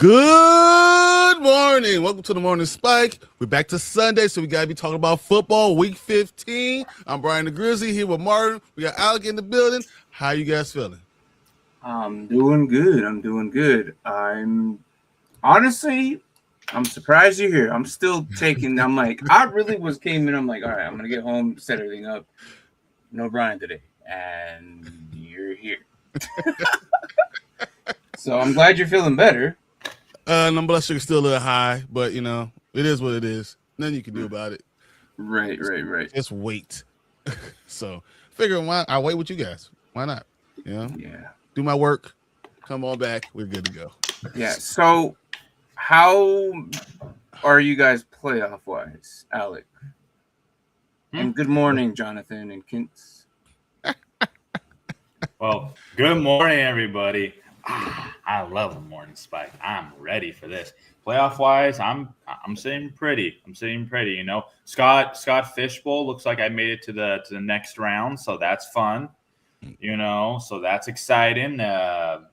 Good morning. Welcome to the Morning Spike. We're back to Sunday, so we got to be talking about football, week 15. I'm Brian the Grizzly here with Martin. We got Alec in the building. How you guys feeling? I'm doing good. I'm surprised you're here. I'm still taking, I really came in. I'm like, all right, I'm going to get home, set everything up. No Brian today. And you're here. So I'm glad you're feeling better. My blood sugar's still a little high, but, it is what it is. Nothing you can do about it. Right. Just wait. So, figuring why I wait with you guys. Why not? Yeah. Do my work. Come on back. We're good to go. Yeah. So, how are you guys playoff-wise, Alec? And good morning, Jonathan and Kintz. Well, good morning, everybody. I love the morning spike. I'm ready for this. Playoff-wise, I'm sitting pretty. Scott Fishbowl looks like I made it to the next round, so that's fun. So that's exciting.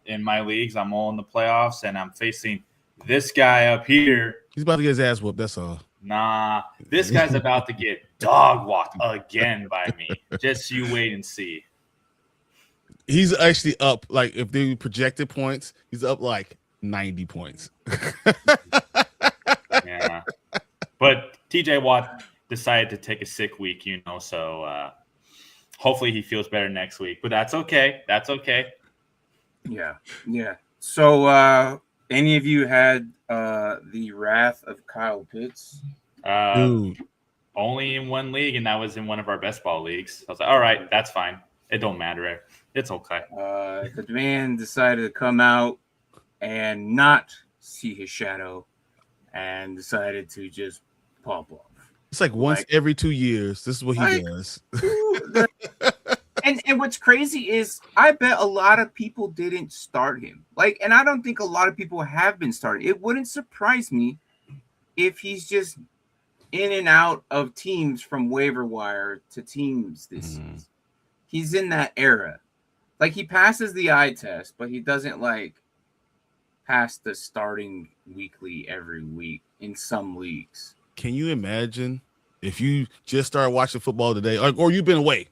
In my leagues, I'm all in the playoffs, and I'm facing this guy up here. He's about to get his ass whooped. That's all. Nah, this guy's about to get dog walked again by me. Just you wait and see. He's actually up, like, if they projected points, he's up like 90 points. Yeah. But TJ Watt decided to take a sick week, so hopefully he feels better next week. But that's okay. Yeah. So, any of you had the wrath of Kyle Pitts? Dude. Only in one league, and that was in one of our best ball leagues. I was like, all right, that's fine. It don't matter. It's okay. The man decided to come out and not see his shadow and decided to just pop off. It's like once every 2 years. This is what he does. And what's crazy is I bet a lot of people didn't start him. And I don't think a lot of people have been starting. It wouldn't surprise me if he's just in and out of teams from waiver wire to teams this season. He's in that era. He passes the eye test, but he doesn't pass the starting weekly every week in some leagues. Can you imagine if you just started watching football today, or you've been away?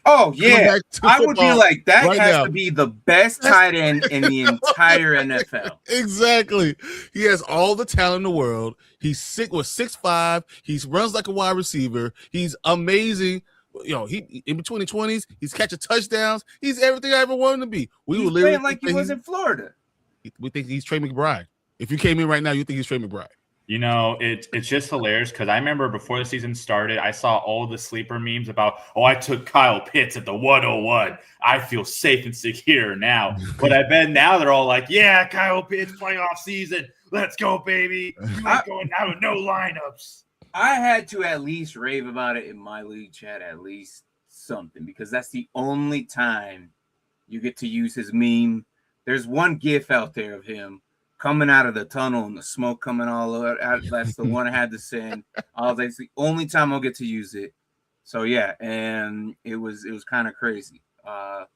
Oh, yeah. I would be like, that right has now to be the best tight end in the entire NFL. Exactly. He has all the talent in the world. He's 6'5". He runs like a wide receiver. He's amazing. He in between the 20s, he's catching touchdowns. He's everything I ever wanted to be. He's playing like he was in Florida. We think he's Trey McBride. If you came in right now, you think he's Trey McBride. It's just hilarious because I remember before the season started, I saw all the sleeper memes about, I took Kyle Pitts at the 101. I feel safe and secure now. But I bet now they're all like, yeah, Kyle Pitts playoff season. Let's go, baby. You ain't going out with no lineups. I had to at least rave about it in my league chat, at least something, because that's the only time you get to use his meme. There's one GIF out there of him coming out of the tunnel and the smoke coming all out. That's the one I had to send. I was like, it's the only time I'll get to use it. So yeah, and it was kind of crazy. But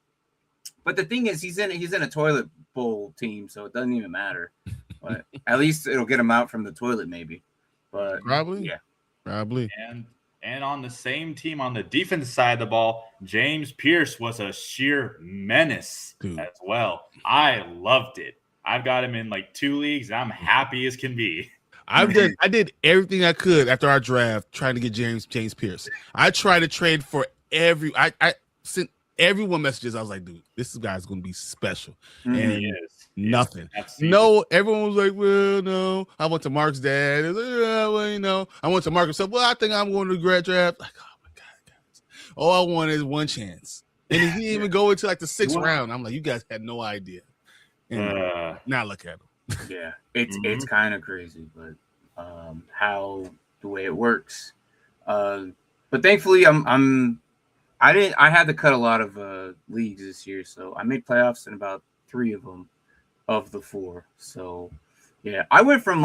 the thing is, he's in a toilet bowl team, so it doesn't even matter. But at least it'll get him out from the toilet, maybe. But probably, yeah. Probably. And on the same team on the defense side of the ball, James Pierce was a sheer menace as well. I loved it. I've got him in 2 leagues, and I'm happy as can be. I did everything I could after our draft trying to get James Pierce. I tried to trade for I sent everyone messages. I was like, dude, this guy's going to be special. And he is. Nothing. No, everyone was like, well, no. I went to Mark's dad. He was like, yeah, well, I went to Mark and said, well, I think I'm going to the grad draft. Like, oh my God, guys. All I want is one chance. And he didn't even go into the 6th round. I'm like, you guys had no idea. And now look at him. Yeah, it's kind of crazy, but how the way it works. But thankfully, I had to cut a lot of leagues this year, so I made playoffs in about 3 of them. Of the 4. So, yeah, I went from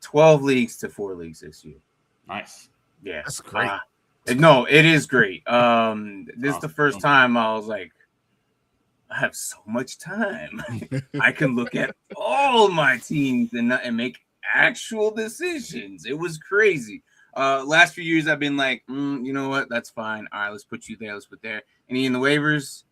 12 leagues to 4 leagues this year. Nice. Yeah. That's great. No, it is great. This is the first time I was like, I have so much time. I can look at all my teams and make actual decisions. It was crazy. Last few years, I've been like, you know what? That's fine. All right, let's put you there. Let's put there. Any in the waivers?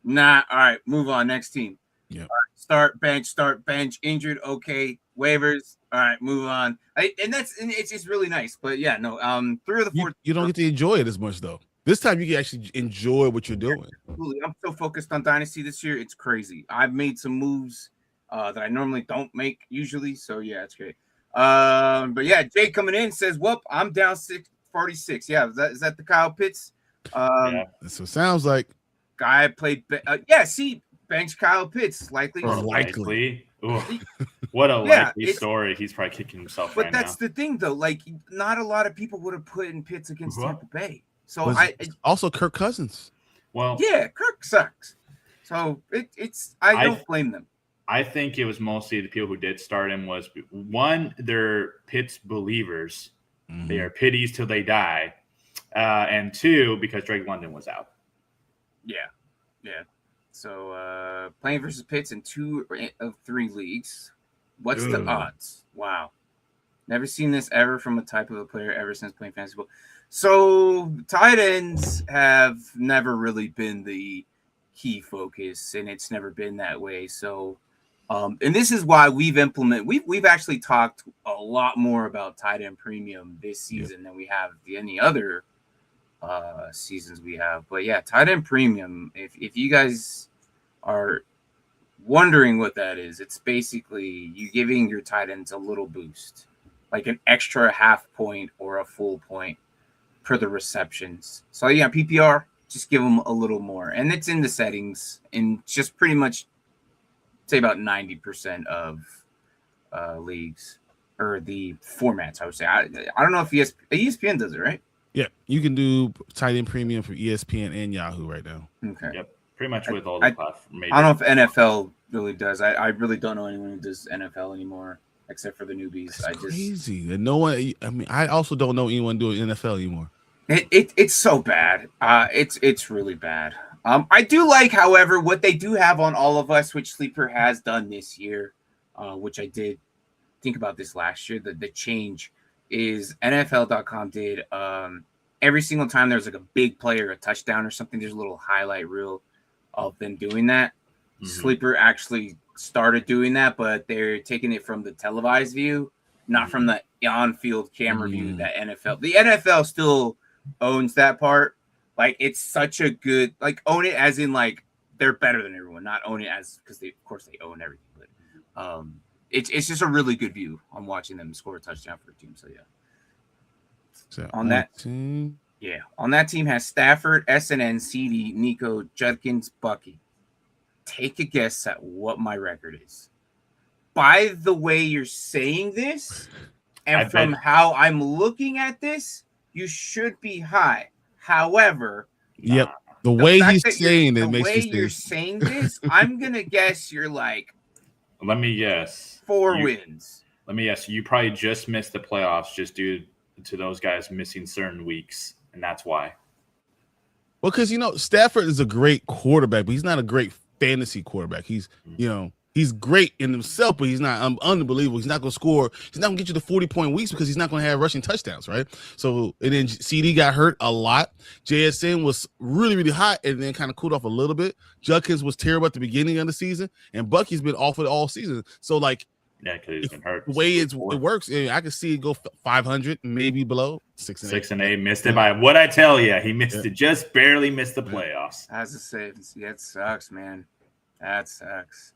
Nah. All right, move on. Next team. Yeah. Start bench, injured. Okay, waivers. All right, move on. It's just really nice. But yeah, no. 3 of the 4. You don't get to enjoy it as much though. This time you can actually enjoy what you're doing. Absolutely. I'm so focused on Dynasty this year. It's crazy. I've made some moves that I normally don't make usually. So yeah, it's great. But yeah, Jay coming in says, "Whoop, I'm down 46." Yeah, is that the Kyle Pitts? Yeah, that's what it sounds like. Guy played. Bench Kyle Pitts likely. Likely. What a likely story. He's probably kicking himself. But that's the thing, though. Like, not a lot of people would have put in Pitts against Tampa Bay. So also Kirk Cousins. Well, yeah, Kirk sucks. So I don't blame them. I think it was mostly the people who did start him was one, they're Pitts believers. Mm-hmm. They are pitties till they die. And 2, because Drake London was out. Yeah. So playing versus Pitts in 2 of 3 leagues. What's the odds? Wow. Never seen this ever from a type of a player ever since playing fantasy football. So tight ends have never really been the key focus, and it's never been that way. So and this is why we've actually talked a lot more about tight end premium this season than we have any other seasons we have. But yeah, tight end premium, if you guys are wondering what that is, it's basically you giving your tight ends a little boost, like an extra half point or a full point per the receptions. So yeah, PPR, just give them a little more, and it's in the settings and just pretty much say about 90% of leagues or the formats. I would say I don't know if ESPN does it, right? Yeah, you can do tight end premium for ESPN and Yahoo right now. Okay. Yep. Pretty much with all the platforms. I don't know if NFL really does. I really don't know anyone who does NFL anymore, except for the newbies. That's crazy. And no one. I mean, I also don't know anyone doing NFL anymore. It's so bad. It's really bad. I do like, however, what they do have on All of Us, which Sleeper has done this year, which I did think about this last year. The change is NFL.com did every single time there's like a big play or a touchdown or something, there's a little highlight reel of them doing that. Mm-hmm. Sleeper actually started doing that, but they're taking it from the televised view, not from the on-field camera view that NFL. The NFL still owns that part. Like, it's such a good, like, own it as in, like, they're better than everyone, not own it as, because of course they own everything, but it's just a really good view on watching them score a touchdown for a team. So yeah. So on that team, on that team has Stafford, SNN, CD, Nico, Judkins, Bucky. Take a guess at what my record is. By the way you're saying this, and from how I'm looking at this, you should be high. However, the way he's saying it makes me think. The way you're saying this, I'm gonna guess you're like. Let me guess. 4 wins. Let me guess. You probably just missed the playoffs just due to those guys missing certain weeks, and that's why. Well, because Stafford is a great quarterback, but he's not a great fantasy quarterback. He's he's great in himself, but he's not unbelievable. He's not going to score. He's not going to get you the 40-point weeks because he's not going to have rushing touchdowns, right? So, and then CD got hurt a lot. JSN was really, really hot and then kind of cooled off a little bit. Judkins was terrible at the beginning of the season, and Bucky's been off it all season. So, like, because he's been hurt. The way it works, I can see it go 500, maybe below 6 and 8. Missed it by what I tell you. He missed it, just barely missed the playoffs. As I say, it sucks, man. That sucks.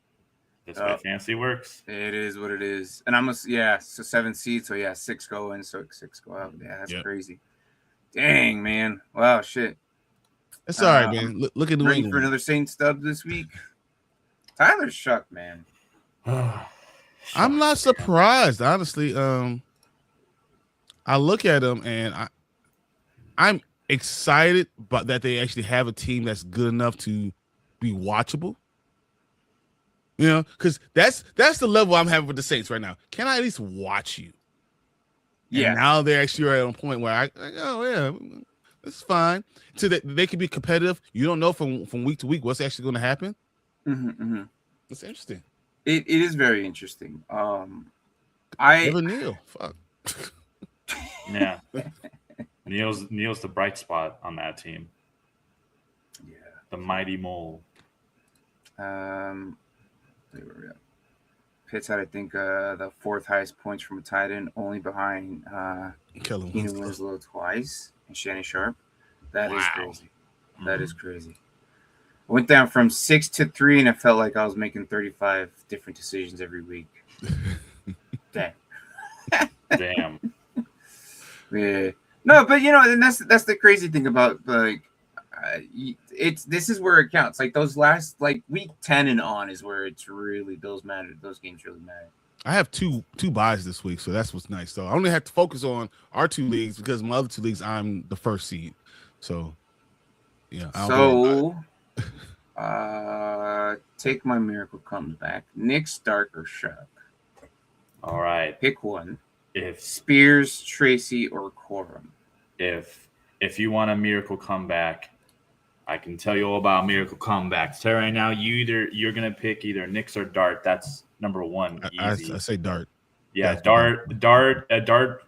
That's why fantasy works. It is what it is. And so 7 seeds. So 6 go in, so 6 go out. Yeah, that's crazy. Dang, man. Wow, shit. That's all right, man. Look at the ready for another Saints dub this week. Tyler's shocked, man. I'm not surprised, honestly. I look at them and I'm excited, but that they actually have a team that's good enough to be watchable. Because that's the level I'm having with the Saints right now. Can I at least watch you? Yeah. And now they're actually at a point where it's fine. So that they can be competitive. You don't know from week to week what's actually going to happen. Mm-hmm. It's interesting. It is very interesting. Never Neil. Fuck. Yeah. Neil's the bright spot on that team. Yeah. The mighty mole. Pitts had, I think, the fourth highest points from a tight end, only behind Keenan Winslow twice and Shannon Sharp. That is crazy. That is crazy. I went down from 6 to 3, and I felt like I was making 35 different decisions every week. Damn. Yeah. No, but and that's the crazy thing about this is where it counts. Like those last week 10 and on is where it's really those games really matter. I have two buys this week, so that's what's nice. So I only have to focus on our 2 leagues because my other 2 leagues I'm the first seed. So yeah. Take my miracle comes back. Nick, Stark, or Shuck. All right. Pick one. If Spears, Tracy, or Corum. If you want a miracle comeback, I can tell you all about miracle comebacks. So right now, you're gonna pick either Knicks or Dart. That's number one. Easy. I say Dart. Yeah, Dart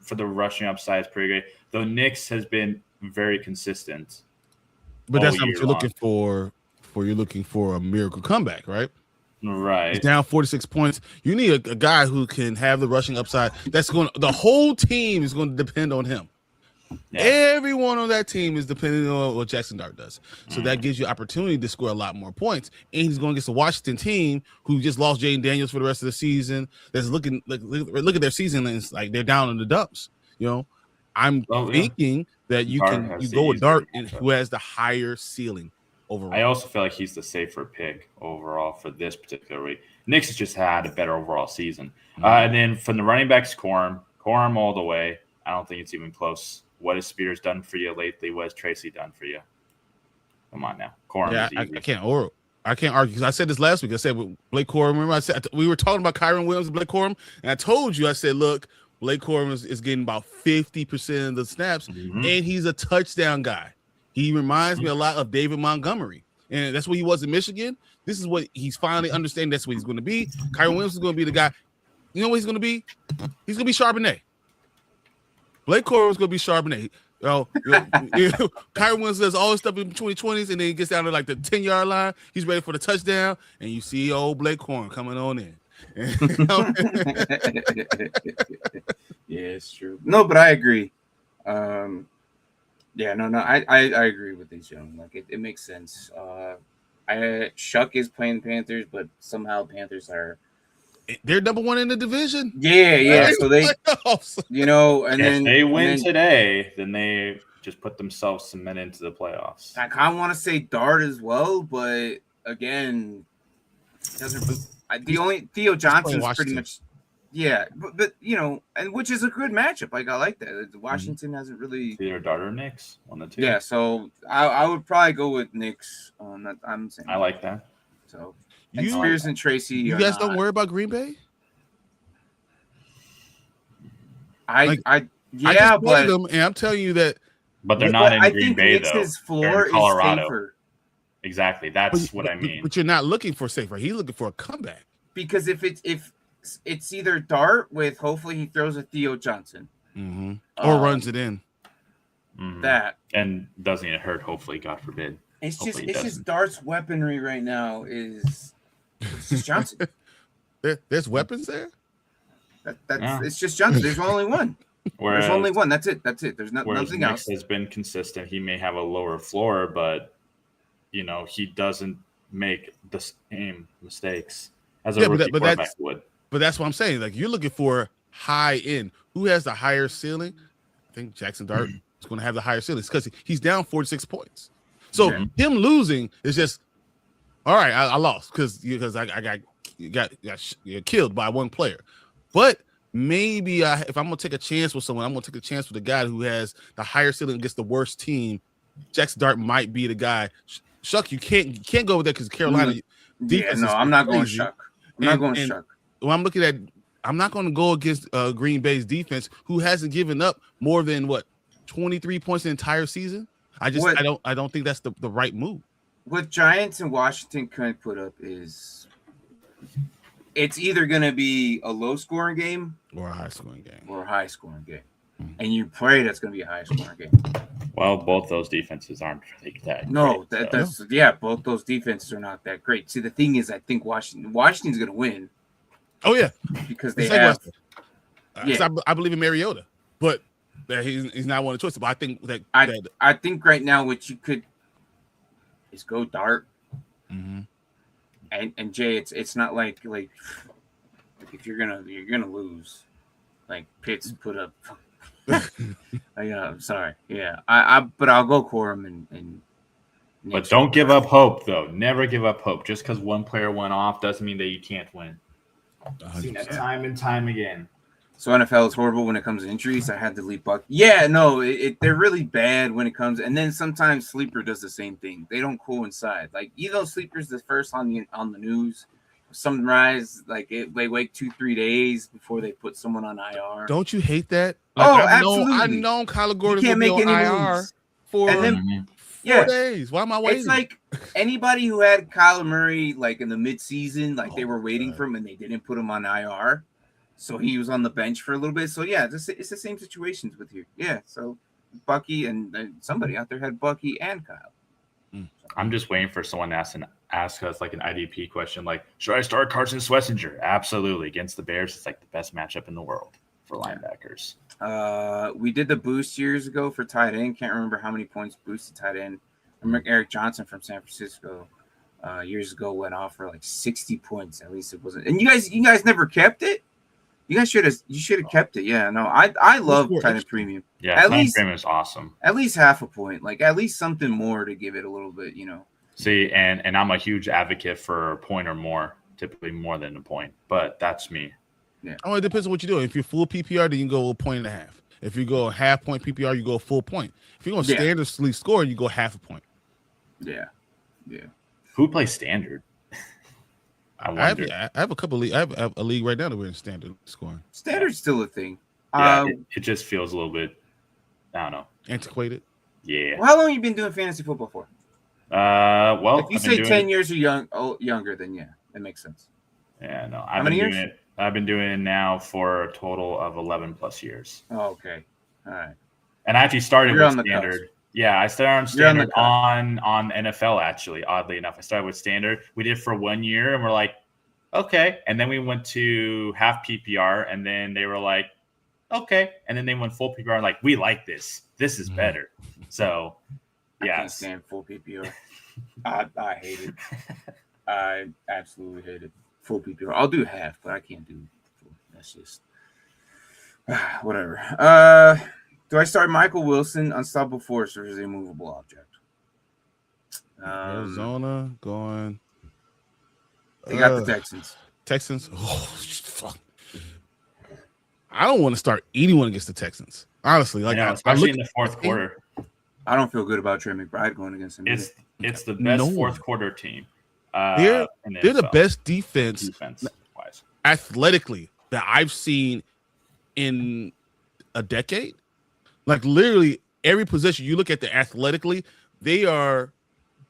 for the rushing upside is pretty great. Though Knicks has been very consistent. But that's not what you're looking for. You're looking for a miracle comeback, right? Right. He's down 46 points. You need a guy who can have the rushing upside. The whole team is going to depend on him. Yeah. Everyone on that team is depending on what Jackson Dart does. So that gives you opportunity to score a lot more points. And he's going against the Washington team who just lost Jaden Daniels for the rest of the season. That's look at their season, and it's like they're down in the dumps. I'm thinking that you go with Dart, who has the higher ceiling overall. I also feel like he's the safer pick overall for this particular week. Knicks has just had a better overall season. And then from the running backs, Corum all the way. I don't think it's even close. What has Spears done for you lately? What has Tracy done for you? Come on now. Corum is easy. I can't argue because I said this last week. I said with Blake Corum. Remember I said we were talking about Kyron Williams and Blake Corum, and I told you, I said, look, Blake Corum is getting about 50% of the snaps, and he's a touchdown guy. He reminds me a lot of David Montgomery, and that's what he was in Michigan. This is what he's finally understanding. That's what he's going to be. Kyron Williams is going to be the guy. You know what he's going to be? He's going to be Charbonnet. Blake Corum is going to be Charbonnet. Kyron Williams does all this stuff in between 20s, and then he gets down to like the 10-yard line. He's ready for the touchdown, and you see old Blake Corum coming on in. Yeah, it's true. No, but I agree. I agree with these gentlemen. Like it makes sense. Shuck is playing the Panthers, but somehow they're number one in the division. Yeah. So they, and if they win today, then they just put themselves cement into the playoffs. I kind of want to say Dart as well, but again, Theo Johnson's pretty much. Yeah, but and which is a good matchup. Like I like that. Washington hasn't really either Dart or Knicks on the two. Yeah, so I would probably go with Knicks. I'm saying I like that. So Spears and Tracy. You guys don't worry about Green Bay. I just played them, and I'm telling you that. But they're not in Green Bay though. His floor in Colorado. is safer. Exactly, that's what I mean. But you're not looking for safer. He's looking for a comeback. Because if it's either Dart with hopefully he throws a Theo Johnson, or runs it in. That and doesn't it hurt? Hopefully, God forbid. It's just Dart's weaponry right now is just Johnson. There's weapons there. It's just Johnson. There's only one. There's only one. That's it. There's nothing else. Has been consistent. He may have a lower floor, but he doesn't make the same mistakes as a rookie quarterback would. But that's what I'm saying. Like you're looking for high end. Who has the higher ceiling? I think Jackson Dart is going to have the higher ceiling because he's down 46 points. So him losing is just all right. I lost because I got killed by one player. But maybe if I'm going to take a chance with someone, I'm going to take a chance with a guy who has the higher ceiling against the worst team. Jackson Dart might be the guy. Shuck, you can't go with that because Carolina defense. Yeah, no, I'm not going Shuck. Shuck. When I'm looking at, I'm not going to go against Green Bay's defense, who hasn't given up more than 23 points the entire season. I don't think that's the right move. What Giants and Washington couldn't put up is it's either going to be a low-scoring game or a high-scoring game. And you pray that's going to be a high-scoring game. Well, both those defenses aren't really that No, great, that's both those defenses are not that great. See, the thing is, I think Washington's going to win. Oh yeah, because they have. I believe in Mariota, but he's not one of the choices. But I think I think right now what you could is go Dart. Mm-hmm. And Jay, it's not like if you're gonna lose, like Pitts put up. I'm sorry. Yeah, but I'll go Corum and. But don't give up hope, though. Never give up hope. Just because one player went off doesn't mean that you can't win. I've seen that time and time again. So NFL is horrible when it comes to injuries. I had to leave Buck. Yeah, no, they're really bad when it comes. And then sometimes Sleeper does the same thing. They don't coincide. Like Sleeper's the first on the news. Sunrise, they wait 2-3 days before they put someone on IR. Don't you hate that? Absolutely. I've known Kyler Gordon can't make on any IR moves. for and then, 4 days. Why am I waiting? It's like anybody who had Kyler Murray in the midseason, they were waiting for him and they didn't put him on IR. So he was on the bench for a little bit. So yeah, it's the same situations with you. Yeah. So Bucky and somebody out there had Bucky and Kyle. I'm just waiting for someone to ask us an IDP question, should I start Carson Schlesinger? Absolutely. Against the Bears, it's the best matchup in the world for linebackers. We did the boost years ago for tight end. Can't remember how many points boosted tight end. I remember Eric Johnson from San Francisco years ago went off for 60 points. At least it wasn't. And you guys never kept it. You guys should have kept it. Yeah, no, I love tight end premium. Yeah, at least premium is awesome. At least half a point, at least something more to give it a little bit, See, and I'm a huge advocate for a point or more, typically more than a point, but that's me. Yeah. Oh, it depends on what you're doing. If you're full PPR, then you go 1.5. If you go half point PPR, you go a full point. If you're going standardly score, you go half a point. Yeah. Who plays standard? I have a couple of I have a league right now that we're in standard scoring. Standard's still a thing. Yeah, it just feels a little bit, I don't know, antiquated. Yeah. Well, how long have you been doing fantasy football for? Well, if you say 10 years or younger, then yeah, that makes sense. Yeah, no. How many years? I've been doing it now for a total of 11 plus years. Oh, okay. All right. And I actually started with standard. Yeah, I started on standard on NFL, actually, oddly enough. I started with standard. We did it for 1 year, and we're like, okay. And then we went to half PPR, and then they were like, okay. And then they went full PPR, and we like this. This is better. So, yeah. I can't stand full PPR. I hate it. I absolutely hate it. Full PPR. I'll do half, but I can't do full. That's just whatever. Do I start Michael Wilson, unstoppable force, or is he a movable object? Arizona going. They got the Texans. Texans. Oh, fuck. I don't want to start anyone against the Texans. Honestly, especially in the fourth quarter. I don't feel good about Trey McBride going against him. It's the best fourth quarter team. They're the best defense wise, athletically that I've seen in a decade. Literally every position you look at the athletically, they are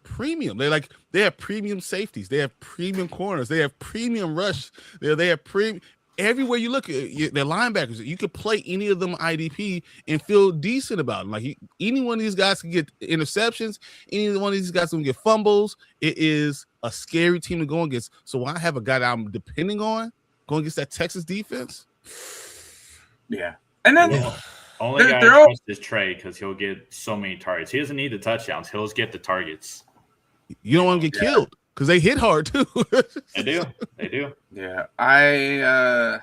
premium. They have premium safeties. They have premium corners. They have premium rush. They have premium everywhere you look. They're linebackers. You could play any of them IDP and feel decent about them. Any one of these guys can get interceptions. Any one of these guys can get fumbles. It is a scary team to go against. So when I have a guy that I'm depending on going against that Texas defense, yeah, and then. Only guy I trust is Trey because he'll get so many targets. He doesn't need the touchdowns. He'll just get the targets. You don't want to get killed because they hit hard too. They do. Yeah.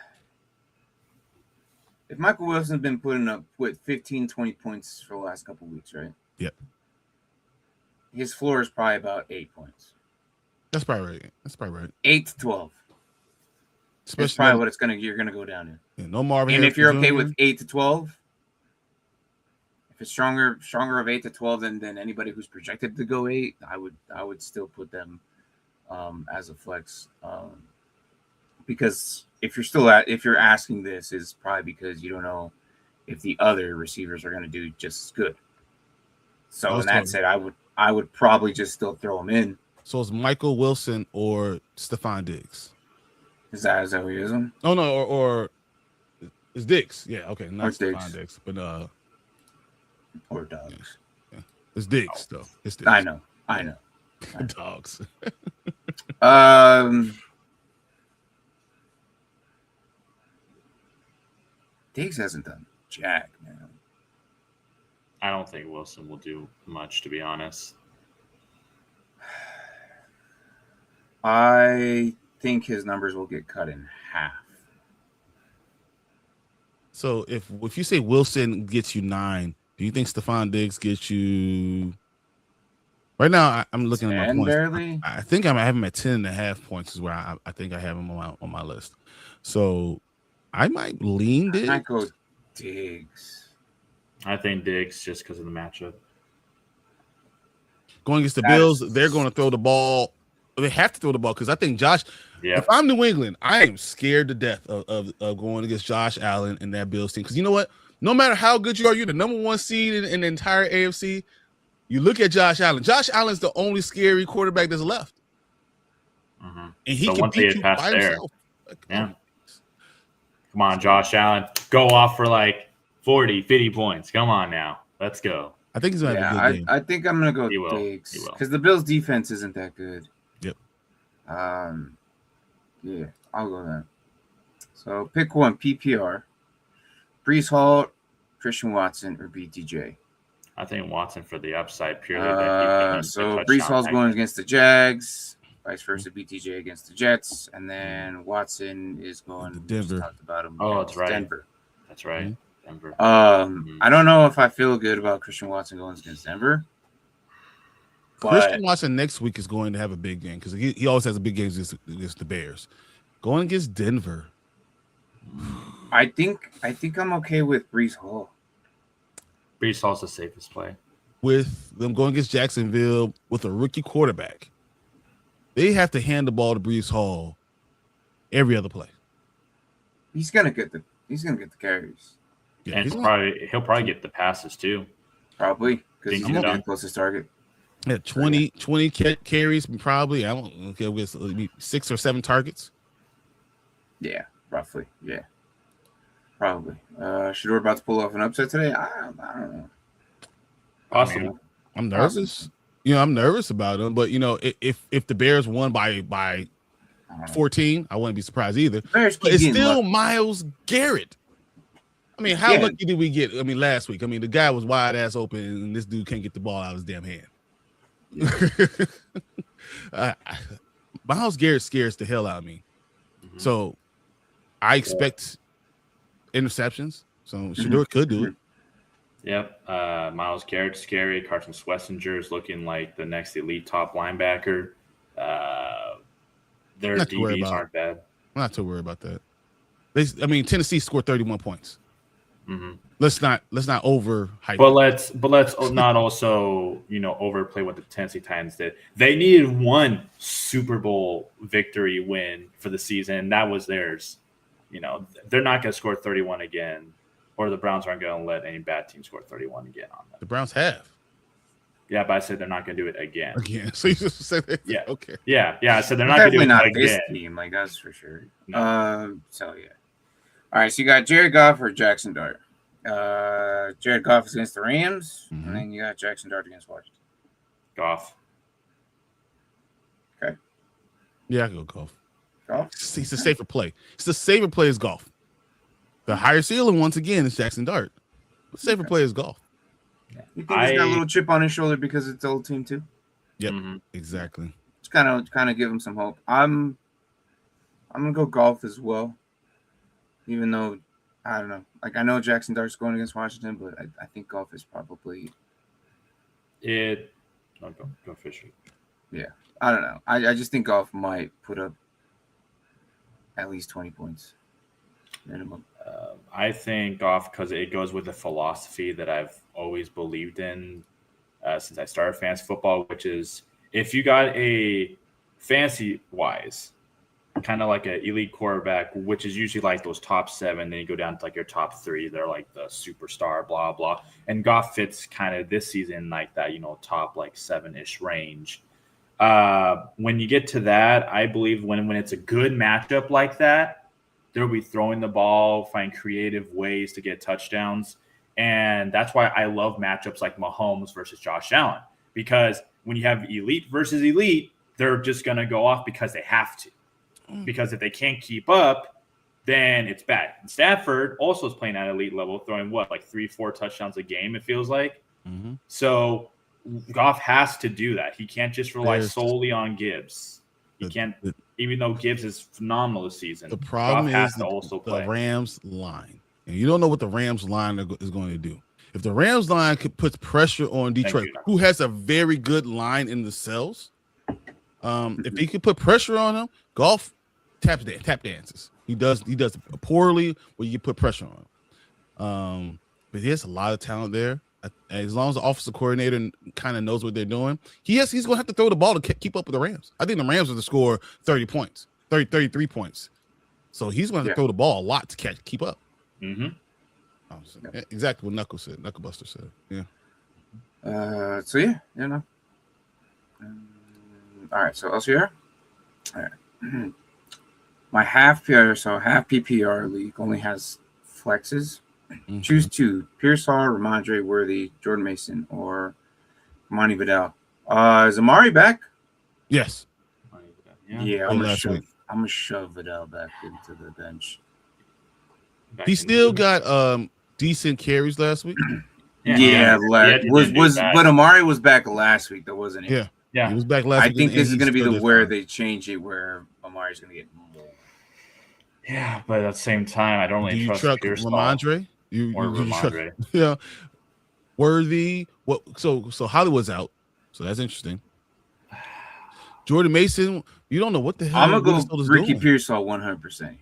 If Michael Wilson's been putting up 15, 20 points for the last couple of weeks, right? Yep. His floor is probably about 8 points. That's probably right. 8 to 12. That's probably what you're gonna go down in. Yeah, no Marvin. And if you're okay with 8 to 12. If it's stronger of 8 to 12 than anybody who's projected to go 8, I would still put them as a flex. Because if you're asking this, is probably because you don't know if the other receivers are going to do just as good. So in that said, I would probably just still throw them in. So it's Michael Wilson or Stephon Diggs. Is that who he is? Oh no, or it's Diggs. Yeah, okay, not Stephon Diggs, but or dogs. yeah. It's Diggs though. It's Diggs. I know. Dogs. Diggs hasn't done jack, man. I don't think Wilson will do much, to be honest. I think his numbers will get cut in half. So if you say Wilson gets you 9, do you think Stephon Diggs gets you? Right now, I'm looking at my points. Barely. I think I have him at 10.5 points. Is where I think I have him on my list. So I might lean Diggs. I might go Diggs. I think Diggs just because of the matchup. Going against the Bills, they're going to throw the ball. They have to throw the ball because I think Josh. Yeah. If I'm New England, I am scared to death of going against Josh Allen and that Bills team. Because you know what? No matter how good you are, you're the number 1 seed in the entire AFC. You look at Josh Allen. Josh Allen's the only scary quarterback that's left. Mm-hmm. And he can beat you by himself. Yeah. Come on, Josh Allen. Go off for like 40, 50 points. Come on now. Let's go. I think he's going to have a good game. I think I'm going to go Diggs. Because the Bills' defense isn't that good. Yep. Yeah, I'll go there. So pick one, PPR. Breece Hall, Christian Watson, or BTJ. I think Watson for the upside purely. So Breece Hall's going against the Jags, vice versa, BTJ against the Jets, and then Watson is going to Denver. Talked about him. Oh, that's right. Denver. That's right. Mm-hmm. Denver. I don't know if I feel good about Christian Watson going against Denver. Christian Watson next week is going to have a big game because he always has a big game against the Bears. Going against Denver. I think I'm okay with Breece Hall. Breece Hall's the safest play. With them going against Jacksonville with a rookie quarterback, they have to hand the ball to Breece Hall every other play. He's gonna get the carries. Yeah, and he'll probably get the passes too. Probably because he's gonna be the closest target. Yeah, 20 carries probably. I don't know, with 6 or 7 targets. Yeah, roughly. Yeah, probably. Shedeur about to pull off an upset today. I don't know. Awesome. I'm nervous. I'm nervous about him, but if the Bears won by 14, I wouldn't be surprised either. But it's still lucky. Myles Garrett. I mean, how lucky did we get? I mean, last week. I mean, the guy was wide ass open, and this dude can't get the ball out of his damn hand. Myles Garrett scares the hell out of me. Mm-hmm. So I expect interceptions. So Shedeur could do it. Yep. Myles Garrett's scary. Carson Schlesinger is looking like the next elite top linebacker. Their DBs aren't bad. I'm not too worried about that. Tennessee scored 31 points. Mm-hmm. Let's not overhype. But let's not also overplay what the Tennessee Titans did. They needed one Super Bowl victory win for the season, and that was theirs. They're not going to score 31 again, or the Browns aren't going to let any bad team score 31 again on them. The Browns have. Yeah, but I said they're not going to do it again. So you just said that? Yeah. Okay. Yeah. I said they're not going to do it not again. This team, that's for sure. No. So yeah. All right, so you got Jared Goff or Jackson Dart. Jared Goff is against the Rams, and then you got Jackson Dart against Washington. Goff. Okay. Yeah, I can go Goff. Goff? It's a safer play. It's the safer play is Goff. The higher ceiling, once again, is Jackson Dart. The safer play is Goff. Yeah. You think he's got a little chip on his shoulder because it's the old team too? Yep, exactly. It's kind of give him some hope. I'm gonna go Goff as well. Even though, I don't know. I know Jackson Dart's going against Washington, but I think Goff is probably... Go Fisher. Yeah. I don't know. I just think Goff might put up at least 20 points minimum. I think Goff, because it goes with the philosophy that I've always believed in since I started fantasy football, which is if you got a fantasy-wise... kind of like an elite quarterback, which is usually like those top 7. Then you go down to like your top 3. They're like the superstar, blah, blah. And Goff fits kind of this season like that, top like 7-ish range. When you get to that, I believe when it's a good matchup like that, they'll be throwing the ball, find creative ways to get touchdowns. And that's why I love matchups like Mahomes versus Josh Allen, because when you have elite versus elite, they're just going to go off because they have to. Because if they can't keep up, then it's bad. And Stafford also is playing at elite level, throwing like 3-4 touchdowns a game, it feels like. Mm-hmm. So Goff has to do that. He can't just rely solely on Gibbs. He can't, even though Gibbs is phenomenal this season. The problem Goff has is to also play. The Rams line. And you don't know what the Rams line is going to do. If the Rams line put pressure on Detroit, who has a very good line in the cells, if he could put pressure on them, Goff tap dances. He does poorly when you put pressure on him. But there's a lot of talent there. As long as the offensive coordinator kind of knows what they're doing, he's going to have to throw the ball to keep up with the Rams. I think the Rams are to score 33 points. So he's going to have to throw the ball a lot to keep up. Mm-hmm. Exactly what Knucklebuster said. Yeah. So yeah, all right. So elsewhere. All right. My half PPR league only has flexes. Mm-hmm. Choose two: Pearsall, Ramondre Worthy, Jordan Mason, or Monty Vidal. Is Amari back? Yes. Yeah, I'm gonna shove Vidal back into the bench. He still got decent carries last week. But Amari was back last week, though, wasn't he? Yeah. He was back last week. I think this is going to be where they change it, where Amari's going to get more. Yeah, but at the same time, I don't really trust Pearsall. Ramondre? Ramondre. Worthy. What? So Hollywood's out. So that's interesting. Jordan Mason, you don't know what the hell. I'm gonna go Ricky Pearsall 100% here.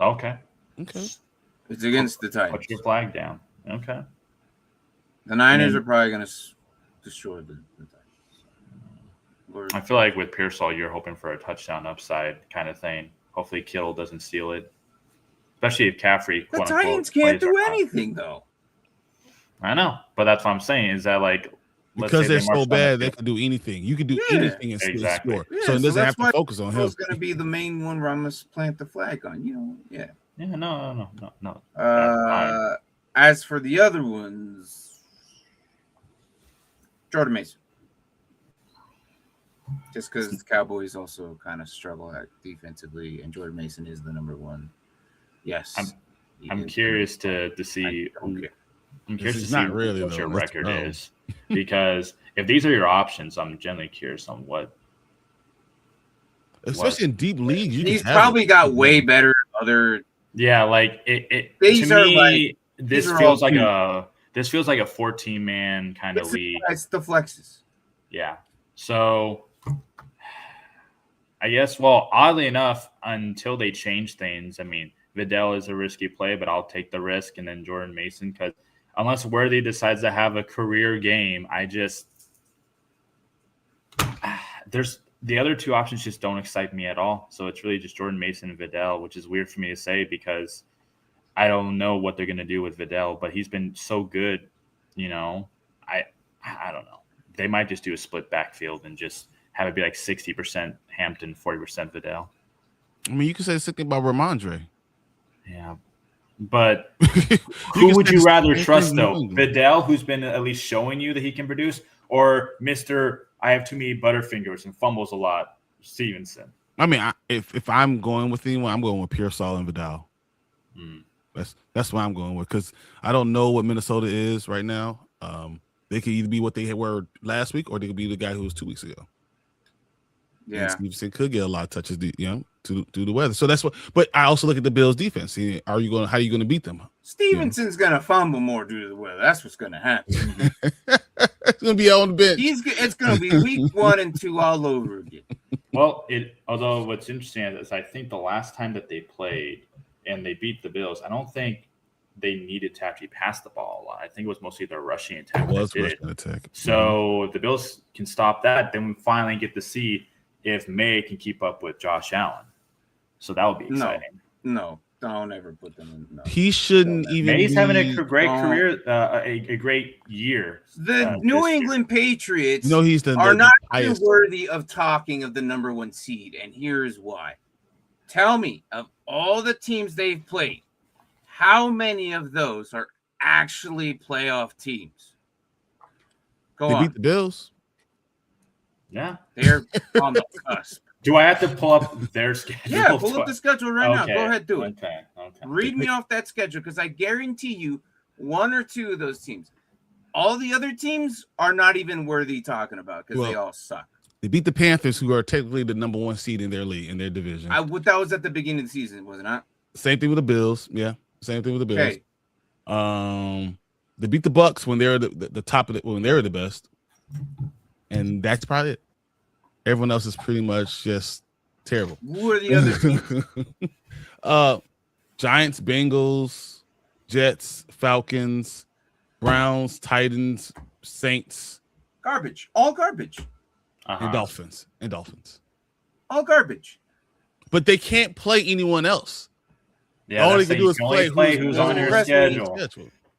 Okay. It's against the Titans. Put your flag down. Okay. The Niners are probably going to destroy the Titans. I feel like with Pearsall, you're hoping for a touchdown upside kind of thing. Hopefully, Kittle doesn't steal it, especially if Caffrey. The Titans can't do anything, though. I know, but that's what I'm saying. Is that like because they're so bad, they can do anything. You can do anything and still score. Yeah, so it doesn't have to focus on him. It's going to be the main one where I'm going to plant the flag on. Yeah. Yeah, no. As for the other ones, Jordan Mason. Just because the Cowboys also kind of struggle defensively, and Jordan Mason is the number one. Yes. I'm curious to see. I'm curious to see what your record is. Because if these are your options, I'm generally curious on what. Especially in deep leagues. He's probably got way better other. Yeah, like it these to are me, this feels like a 14-man kind of league. It's the flexes. Yeah. So I guess, oddly enough, until they change things, I mean, Vidal is a risky play, but I'll take the risk, and then Jordan Mason, because unless Worthy decides to have a career game, there's the other two options just don't excite me at all. So it's really just Jordan Mason and Vidal, which is weird for me to say because I don't know what they're going to do with Vidal, but he's been so good, I don't know. They might just do a split backfield and just have it be like 60% Hampton, 40% Vidal. I mean, you could say the same thing about Ramondre. Yeah. But who would you rather trust, though? Vidal, who's been at least showing you that he can produce, or Mr. I have too many butterfingers and fumbles a lot, Stevenson? I mean, if I'm going with anyone, I'm going with Pearsall and Vidal. That's what I'm going with, because I don't know what Minnesota is right now. They could either be what they were last week, or they could be the guy who was 2 weeks ago. Yeah, and Stevenson could get a lot of touches, due to the weather. So that's what. But I also look at the Bills' defense. How are you going to beat them? Stevenson's going to fumble more due to the weather. That's what's going to happen. It's going to be on the bench. It's going to be week 1 and 2 all over again. Well, although what's interesting is I think the last time that they played and they beat the Bills, I don't think they needed to actually pass the ball a lot. I think it was mostly their rushing attack. It was rushing attack. So if the Bills can stop that, then we finally get to see if May can keep up with Josh Allen. So that would be exciting. No. Don't ever put them in. No. He shouldn't even. May's having a great Don't. career, a great year. The New England Patriots He's are not even highest. worthy of talking of the number 1 seed, and here's why. Tell me, of all the teams they've played, how many of those are actually playoff teams? They beat the Bills. Yeah, they're on the cusp. Do I have to pull up their schedule? Yeah, pull up the schedule right now. Go ahead, do it. Okay. Read me off that schedule because I guarantee you 1 or 2 of those teams. All the other teams are not even worthy talking about because they all suck. They beat the Panthers, who are technically the number 1 seed in their league, in their division. That was at the beginning of the season, was it not? Same thing with the Bills. Yeah, same thing with the Bills. Okay. They beat the Bucks when they were the top of it, when they were the best, and that's probably it. Everyone else is pretty much just terrible. Who are the other teams? Giants, Bengals, Jets, Falcons, Browns, Titans, Saints. Garbage. All garbage. And Dolphins. All garbage. But they can't play anyone else. Yeah, all they can do is play who's on your schedule.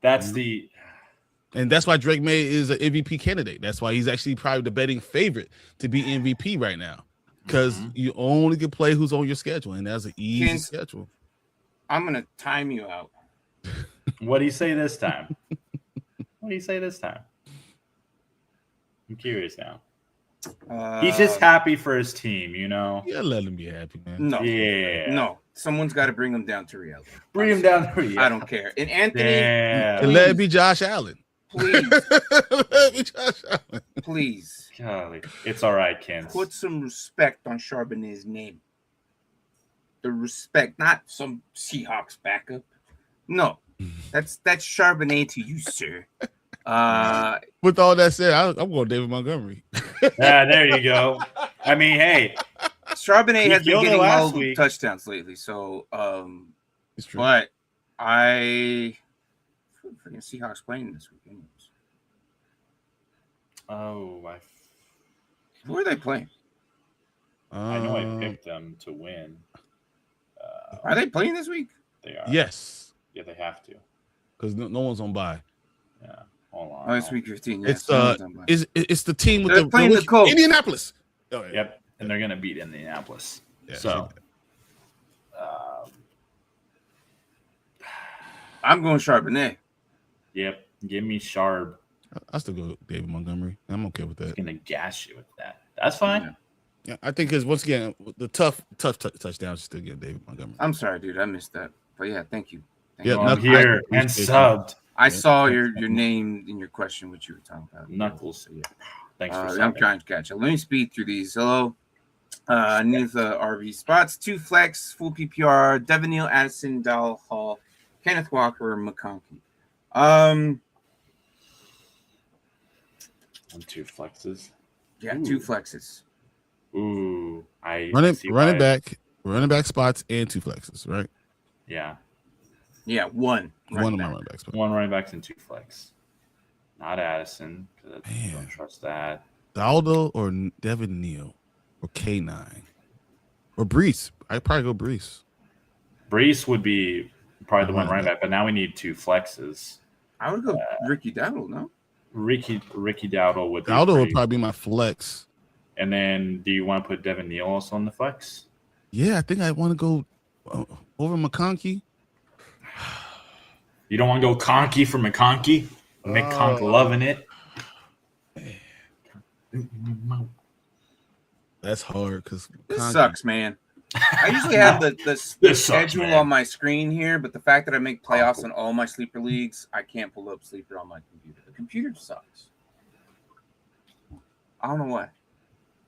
That's and that's why Drake May is an MVP candidate. That's why he's actually probably the betting favorite to be MVP right now. Because you only can play who's on your schedule, and that's an easy schedule. I'm gonna time you out. What do you say this time? I'm curious now. He's just happy for his team, you know. Yeah, let him be happy, man. No. Someone's got to bring him down to reality. Bring him down to reality. I don't care. And Anthony, and let it be Josh Allen. Please. Let it be Josh Allen. Please. Golly. It's all right, Ken. Put some respect on Charbonnet's name. The respect, not some Seahawks backup. No, that's Charbonnet to you, sir. With all that said, I'm going David Montgomery. Yeah, there you go. I mean, hey, Charbonnet has been getting all the touchdowns lately, so it's true. But freaking Seahawks playing this week, anyways. Who are they playing? I know I picked them to win. Are they playing this week? They are. Yes. Yeah, they have to. Because no one's on bye. Yeah. Hold on. Oh, it's week 15. Yeah, it's the team with they're playing the Colts. Indianapolis. Oh, yeah. Yep, and they're gonna beat Indianapolis. Yeah, so, I'm going Charbonnet. Yep, give me Sharb. I still go David Montgomery. I'm okay with that. I'm gonna gas you with that. That's fine. Yeah, I think because once again, the tough touchdowns still get David Montgomery. I'm sorry, dude, I missed that. But yeah, thank you. I'm here and subbed. I saw your name in your question, what you were talking about. Knuckles. So, yeah. Thanks for I'm trying to catch it. Let me speed through these. Hello. Nitha RV spots, 2 flex, full PPR, Devin Neal, Addison, Dowell, Hall, Kenneth Walker, McConkey. 2 flexes. Yeah, 2 flexes. Ooh, running back spots and 2 flexes, right? Yeah. Yeah, one of my running back spots. 1 running backs and 2 flex. Not Addison, because I don't trust that. Daldo or Devin Neal or K9 or Brees. I'd probably go Brees. Brees would be probably the one running back, but now we need 2 flexes. I would go Ricky Dowdle, no? Ricky Dowdle would be would probably be my flex. And then do you want to put Devin Neal also on the flex? Yeah, I think I want to go over McConkey. You don't want to go Conkey for McConkey? McConk loving it. That's hard because this sucks, man. I usually have the schedule on my screen here, but the fact that I make playoffs in all my sleeper leagues, I can't pull up sleeper on my computer. The computer sucks. I don't know why.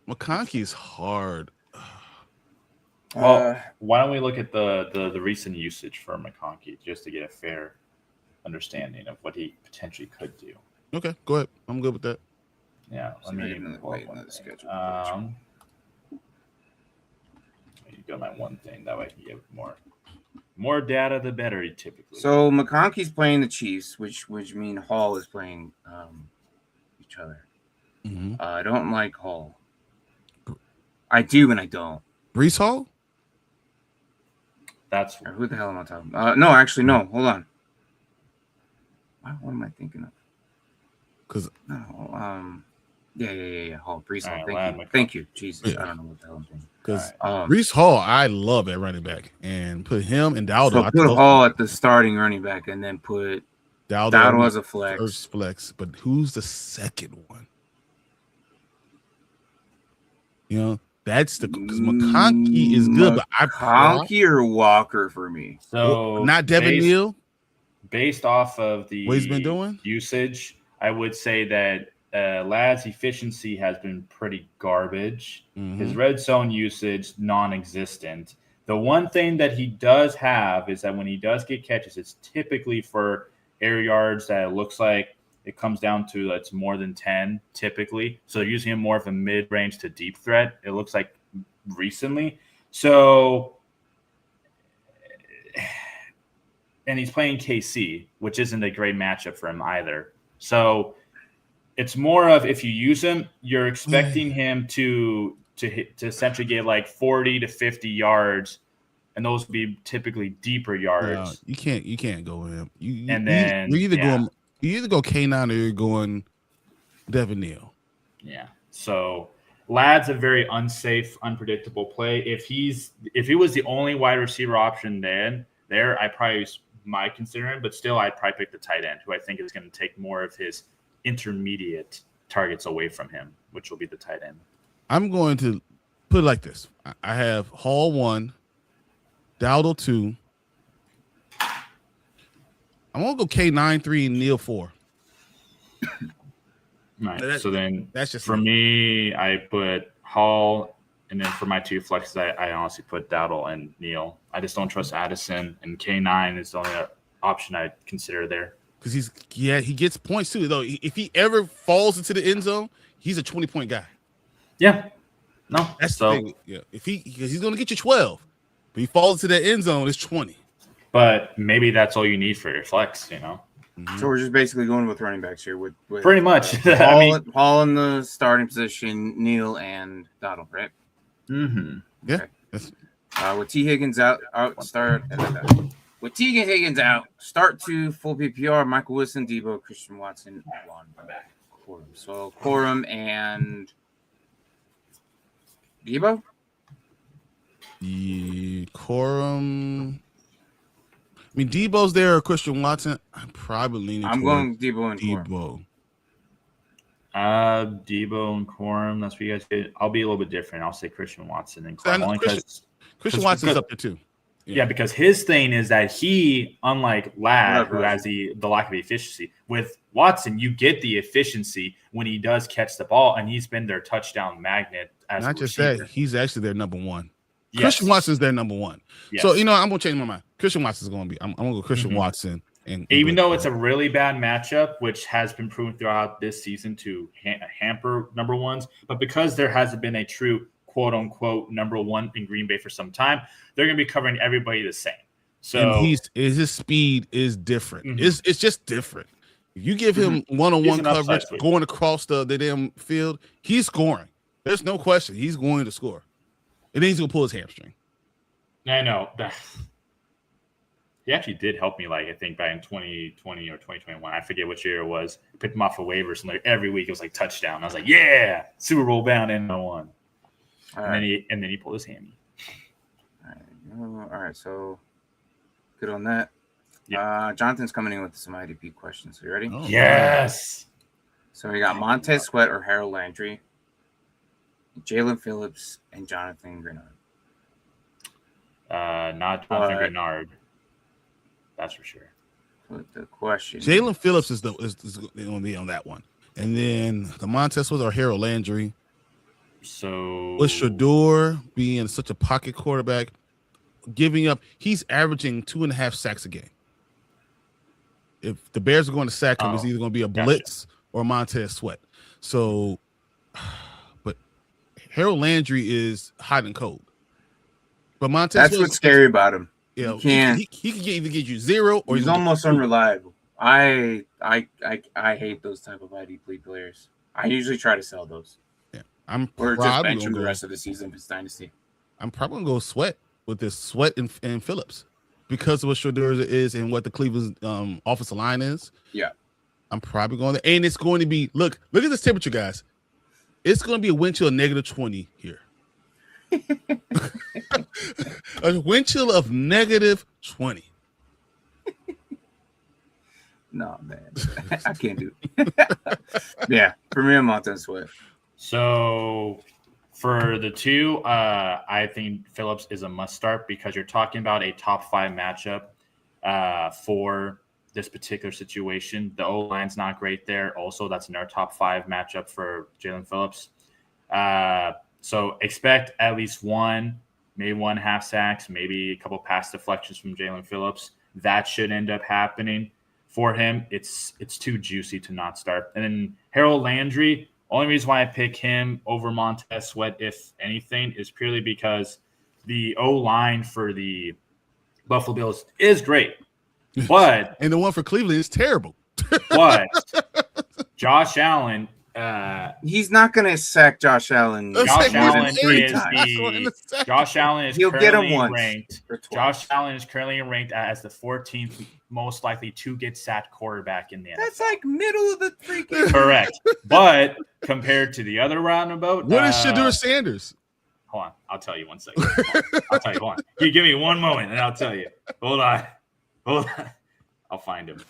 McConkey is hard. Well, why don't we look at the recent usage for McConkey just to get a fair understanding of what he potentially could do. Okay, go ahead. I'm good with that. Yeah, let me another schedule. You go my one thing that way I can get more data, the better. Typically. So McConkey's playing the Chiefs, which mean Hall is playing each other. Mm-hmm. I don't like Hall. I do and I don't. Brees Hall? That's Or who the hell am I talking about? No, actually, no. Hold on. What am I thinking of? Because yeah. Hall, Brees Hall. Right, Thank you. Jesus, Yeah. I don't know what the hell I'm thinking. because Right. Brees Hall, I love at running back, and put him and Dowdle. So put Hall at the starting running back, and then put Dowdle as a flex. First flex, but who's the second one? You know, that's because McConkey is good, but McConkey or Walker for me. so not Devin Neal. Based off of the What he's been doing? usage, I would say that Lad's efficiency has been pretty garbage. His red zone usage non-existent. The one thing that he does have is that when he does get catches, it's typically for air yards that it looks like it comes down to it's more than 10 typically. So they're using him more of a mid-range to deep threat. It looks like recently. So, and he's playing KC, which isn't a great matchup for him either. So it's more of if you use him, you're expecting him to essentially get like 40 to 50 yards, and those would be typically deeper yards. You can't go with him. You either go K9 or you're going Devin Neal. Yeah. So Lad's a very unsafe, unpredictable play. If he was the only wide receiver option there, I probably might consider him, but still I'd probably pick the tight end, who I think is going to take more of his intermediate targets away from him, which will be the tight end. I'm going to put it like this. I have Hall 1, Dowdle 2. I'm going to go K9 3 and Neal 4. Right. So then that's just for me, I put Hall, and then for my two flexes, I honestly put Dowdle and Neal. I just don't trust Addison, and K9 is the only option I'd consider there. Because he gets points too. Though if he ever falls into the end zone, he's a 20-point guy. Yeah. No. That's the thing. Yeah. Because he's going to get you 12. But he falls into the end zone, it's 20. But maybe that's all you need for your flex, you know. So we're just basically going with running backs here. With pretty much. Hall in the starting position, Neal and Dowdle, right? Mm-hmm. Yeah. Okay. With T. Higgins out, start. With T. Higgins out, start to full PPR. Michael Wilson, Debo, Christian Watson, Corum. So Corum and Debo. Corum. I mean, Debo's there or Christian Watson. I'm probably leaning. I'm going Debo and Debo. Corum. Debo and Corum. That's what you guys did. I'll be a little bit different. I'll say Christian Watson and Corum. Christian Watson's up there too. Yeah, because his thing is that he, unlike Lad, who has the lack of efficiency, with Watson, you get the efficiency when he does catch the ball, and he's been their touchdown magnet as not a just receiver. that, he's actually their number one. Yes. Christian Watson's their number one. Yes. So I'm gonna change my mind. Christian Watson's gonna be. I'm gonna go Christian Watson, and even though it's a really bad matchup, which has been proven throughout this season to hamper number ones, but because there hasn't been a true quote unquote number one in Green Bay for some time, they're gonna be covering everybody the same. So and his speed is different. It's just different. If you give him one-on-one coverage going across the damn field, he's scoring. There's no question. He's going to score. And then he's going to pull his hamstring. I know. He actually did help me, I think, back in 2020 or 2021. I forget which year it was. I picked him off of waivers, and every week it was touchdown. I was like, yeah, Super Bowl bound and I won. And then he pulled his hammy. All right, so good on that. Yeah. Jonathan's coming in with some IDP questions. So you ready? Oh, yes. So we got Montez Sweat or Harold Landry, Jalen Phillips, and Jonathan Grenard. Not Jonathan Grenard. That's for sure. Put the question. Jalen Phillips is going to be on that one. And then the Montez Sweat or Harold Landry. So with Shador being such a pocket quarterback, giving up, he's averaging 2.5 sacks a game. If the Bears are going to sack him, it's either going to be a blitz or Montez Sweat. So, but Harold Landry is hot and cold. But Montez That's what's scary about him. Yeah, he can either get you 0 or he's almost unreliable. I hate those type of IDP players. I usually try to sell those. Yeah, I'm or probably just bench him the go, rest of the season if it's Dynasty. I'm probably gonna go Sweat with this Sweat and Phillips because of what Shedeur is and what the Cleveland offensive line is. Yeah. I'm probably going to, and it's going to be, look at this temperature, guys. It's going to be a wind chill of -20 here. A wind chill of -20. No, man. I can't do it. Yeah, for me, I'm Montez Sweat. So for the two, I think Phillips is a must start because you're talking about a top 5 matchup for this particular situation. The O-line's not great there. Also, that's in our top 5 matchup for Jalen Phillips. So expect at least 1, maybe 1.5 sacks, maybe a couple pass deflections from Jalen Phillips. That should end up happening for him. It's too juicy to not start. And then Harold Landry, only reason why I pick him over Montez Sweat, if anything, is purely because the O-line for the Buffalo Bills is great. But and the one for Cleveland is terrible. But Josh Allen, he's not going to sack Josh Allen. Josh Allen is He'll get him currently once ranked. or twice. Josh Allen is currently ranked as the 14th most likely to get sacked quarterback in the NFL. That's like middle of the freaking. Correct. But compared to the other roundabout, what is Shedeur Sanders? Hold on, I'll tell you 1 second. I'll tell you. Hold on. You give me one moment, and I'll tell you. Hold on. I'll find him.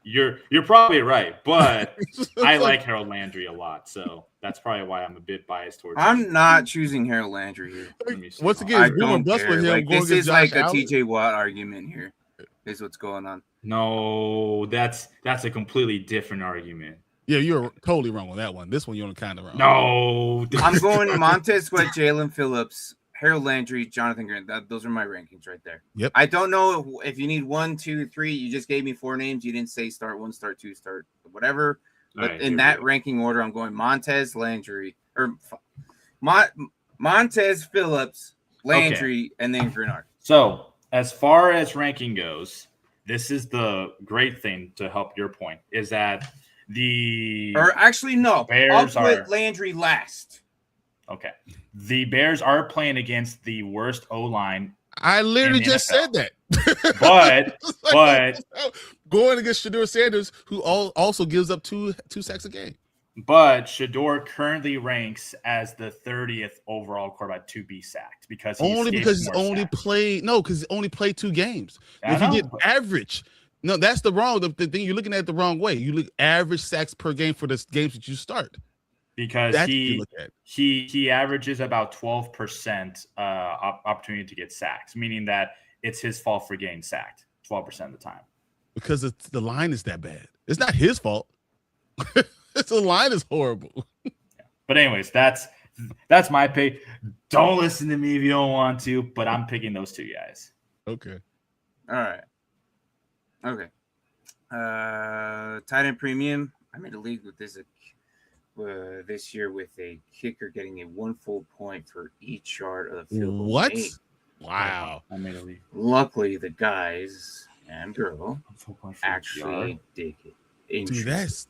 You're probably right, but I like Harold Landry a lot, so that's probably why I'm a bit biased towards him. I'm not choosing Harold Landry here. Once again, I it's boom don't and bust care. with him. Like, going this against is like Josh a Allen. TJ Watt argument here. Is what's going on. No, that's a completely different argument. Yeah, you're totally wrong on that one. This one you're kind of wrong. No, I'm going Montez Sweat, Jalen Phillips, Harold Landry, Jonathan Grant. Those are my rankings right there. Yep. I don't know if you need 1, 2, 3. You just gave me 4 names. You didn't say start 1, start 2, start whatever. But right, in that ranking order, I'm going Montez Landry or Montez Phillips, Landry, and then Grenard. So as far as ranking goes, this is the great thing to help your point is that or actually no, Bears I'll put Landry last. Okay. The Bears are playing against the worst O-line. I literally just said that. But going against Shedeur Sanders, who also gives up two sacks a game. But Shedeur currently ranks as the 30th overall quarterback to be sacked because he's only played 2 games. If you get average, no, that's the thing. You're looking at it the wrong way. You look average sacks per game for the games that you start. Because he averages about 12% opportunity to get sacks, meaning that it's his fault for getting sacked 12% of the time. Because the line is that bad. It's not his fault. The line is horrible. Yeah. But anyways, that's my pick. Don't listen to me if you don't want to, but I'm picking those 2 guys. Okay. All right. Okay. Tight end premium. I made a league with this year with a kicker getting a 1 full point for each yard of the field goal. What? Wow. I made a league. Luckily, the guys and girl actually dig it. Dude, that's